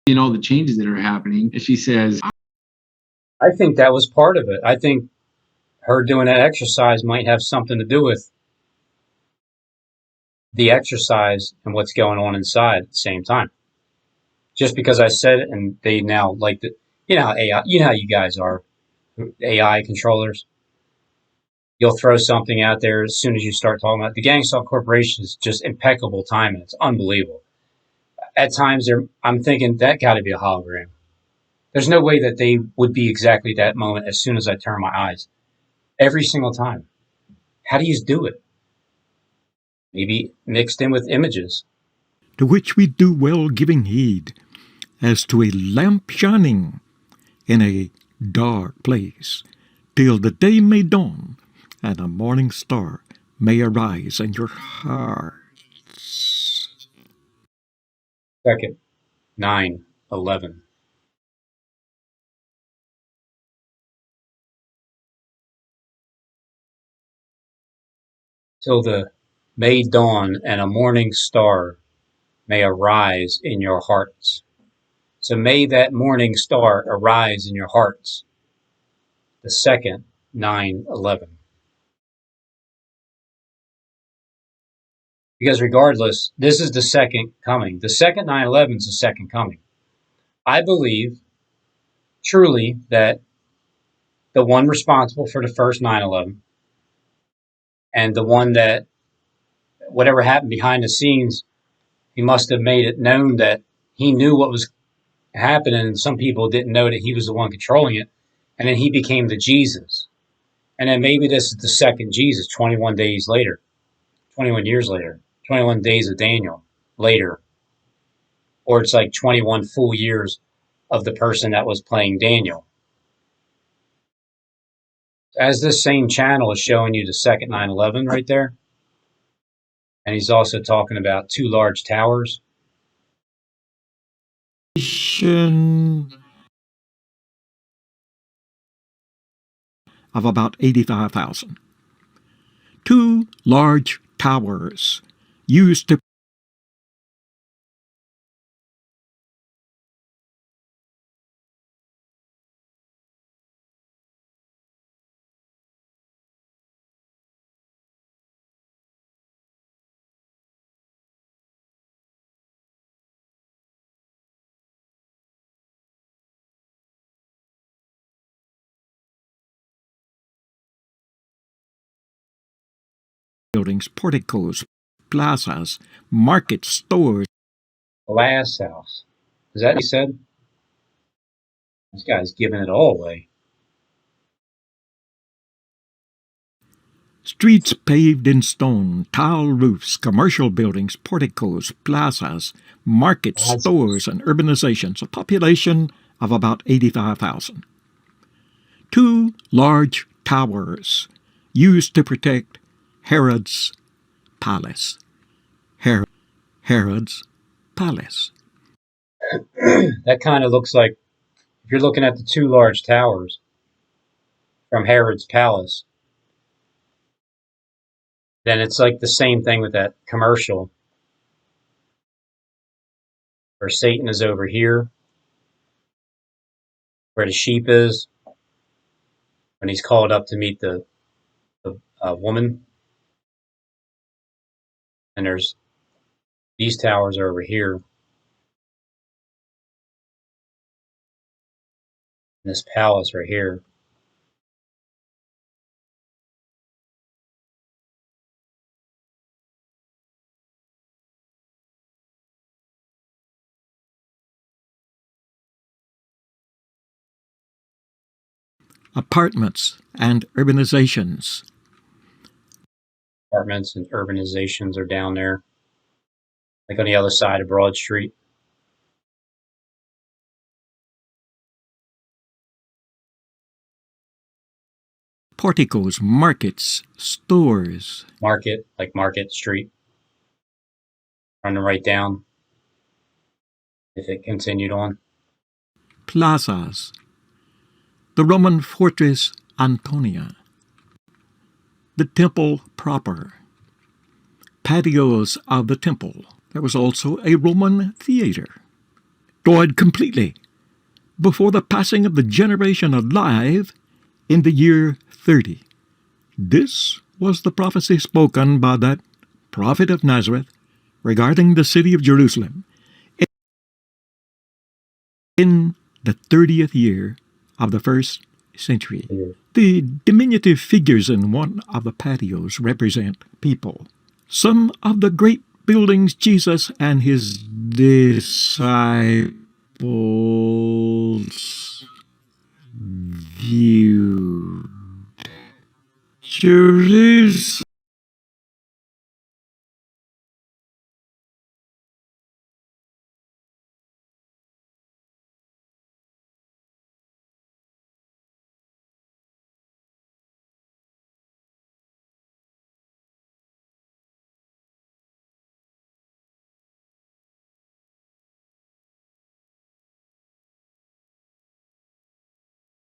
S: In all the changes that are happening, if she says,
B: I think that was part of it. I think her doing that exercise might have something to do with the exercise and what's going on inside at the same time. Just because I said it, and they now like the, AI, you know how you guys are, AI controllers. You'll throw something out there as soon as you start talking about it. The Gang Stalk Corporation is just impeccable timing. It's unbelievable. At times, I'm thinking that got to be a hologram. There's no way that they would be exactly that moment as soon as I turn my eyes. Every single time. How do you do it? Maybe mixed in with images.
O: To which we do well giving heed, as to a lamp shining in a dark place, till the day may dawn, and a morning star may arise in your heart.
B: Second, 9/11. Till the may dawn and a morning star may arise in your hearts. So may that morning star arise in your hearts. The second 9/11. Because regardless, this is the second coming. The second 9/11 is the second coming. I believe truly that the one responsible for the first 9/11 and the one that whatever happened behind the scenes, he must have made it known that he knew what was happening, and some people didn't know that he was the one controlling it. And then he became the Jesus. And then maybe this is the second Jesus, 21 days later, 21 years later, 21 days of Daniel later. Or it's like 21 full years of the person that was playing Daniel. As this same channel is showing you the second 9/11 right there, and he's also talking about 2 large towers.
O: Of about 85,000. 2 large towers used to buildings, porticos, plazas, market stores.
B: Glass house. Is that what he said? This guy's giving it all away.
O: Streets paved in stone, tile roofs, commercial buildings, porticos, plazas, market stores, and urbanizations, a population of about 85,000. 2 large towers used to protect Herod's palace. Herod's palace.
B: That kind of looks like, if you're looking at the 2 large towers from Herod's palace, then it's like the same thing with that commercial where Satan is over here, where the sheep is, when he's called up to meet the woman. And there's these towers are over here. And this palace right here.
O: Apartments and urbanizations.
B: Apartments and urbanizations are down there, like on the other side of Broad Street.
O: Porticos, markets, stores.
B: Market, like Market Street. Running right down. If it continued on.
O: Plazas. The Roman fortress Antonia. The temple proper. Patios of the temple. There was also a Roman theater. Destroyed completely before the passing of the generation alive in the year 30. This was the prophecy spoken by that prophet of Nazareth regarding the city of Jerusalem in the 30th year of the first century. The diminutive figures in one of the patios represent people. Some of the great buildings Jesus and his disciples viewed. Jerusalem.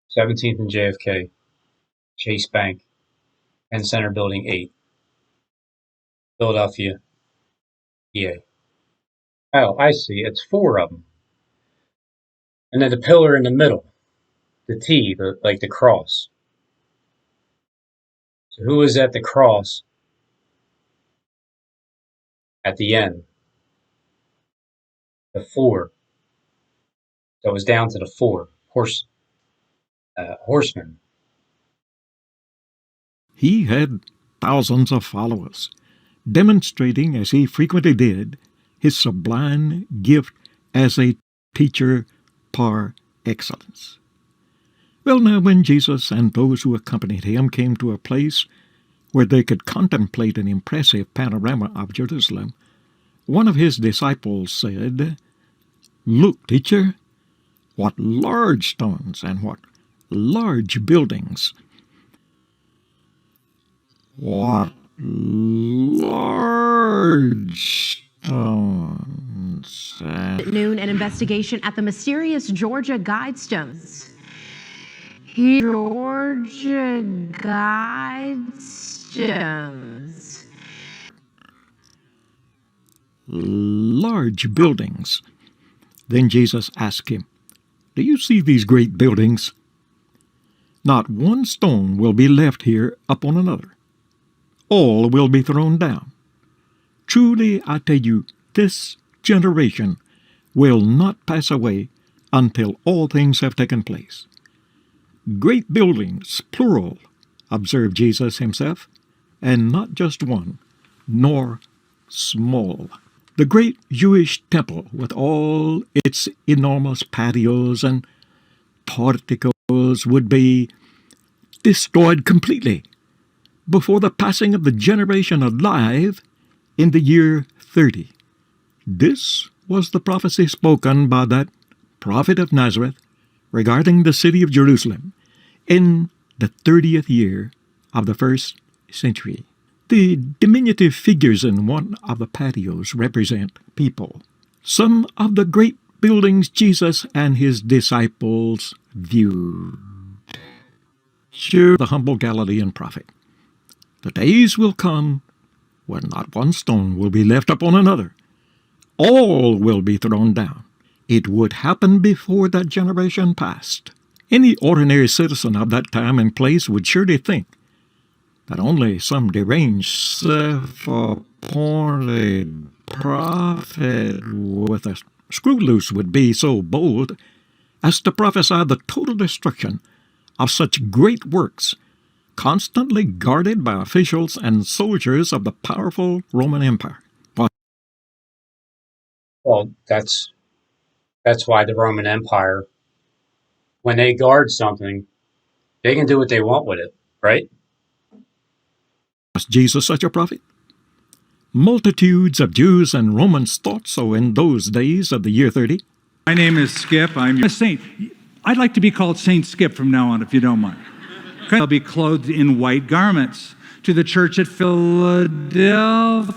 B: Seventeenth and JFK, Chase Bank, Penn Center Building 8, Philadelphia, PA. Oh, I see. It's 4 of them. And then the pillar in the middle, the T, like the cross. So who is at the cross at the end? The 4. So it was down to the 4 horsemen.
O: He had thousands of followers, demonstrating, as he frequently did, his sublime gift as a teacher par excellence. Well, now when Jesus and those who accompanied him came to a place where they could contemplate an impressive panorama of Jerusalem, one of his disciples said, "Look, teacher, what large stones and what large buildings. What large stones."
T: At noon, an investigation at the mysterious Georgia Guidestones. Georgia Guidestones.
O: Large buildings. Then Jesus asked him, "Do you see these great buildings? Not one stone will be left here upon another. All will be thrown down. Truly, I tell you, this generation will not pass away until all things have taken place." Great buildings, plural, observed Jesus himself, and not just one, nor small. The great Jewish temple, with all its enormous patios and porticos, would be destroyed completely before the passing of the generation alive in the year 30. This was the prophecy spoken by that prophet of Nazareth regarding the city of Jerusalem in the 30th year of the 1st century. The diminutive figures in one of the patios represent people. Some of the great buildings Jesus and his disciples viewed. Sure, the humble Galilean prophet. The days will come when not one stone will be left upon another. All will be thrown down. It would happen before that generation passed. Any ordinary citizen of that time and place would surely think that only some deranged, self-appointed prophet with a screw loose would be so bold as to prophesy the total destruction of such great works, constantly guarded by officials and soldiers of the powerful Roman Empire.
B: Well, that's why the Roman Empire, when they guard something, they can do what they want with it, right?
O: Was Jesus such a prophet? Multitudes of Jews and Romans thought so in those days of the year 30.
N: My name is Skip. I'm a saint. I'd like to be called Saint Skip from now on, if you don't mind. I'll be clothed in white garments. To the church at Philadelphia.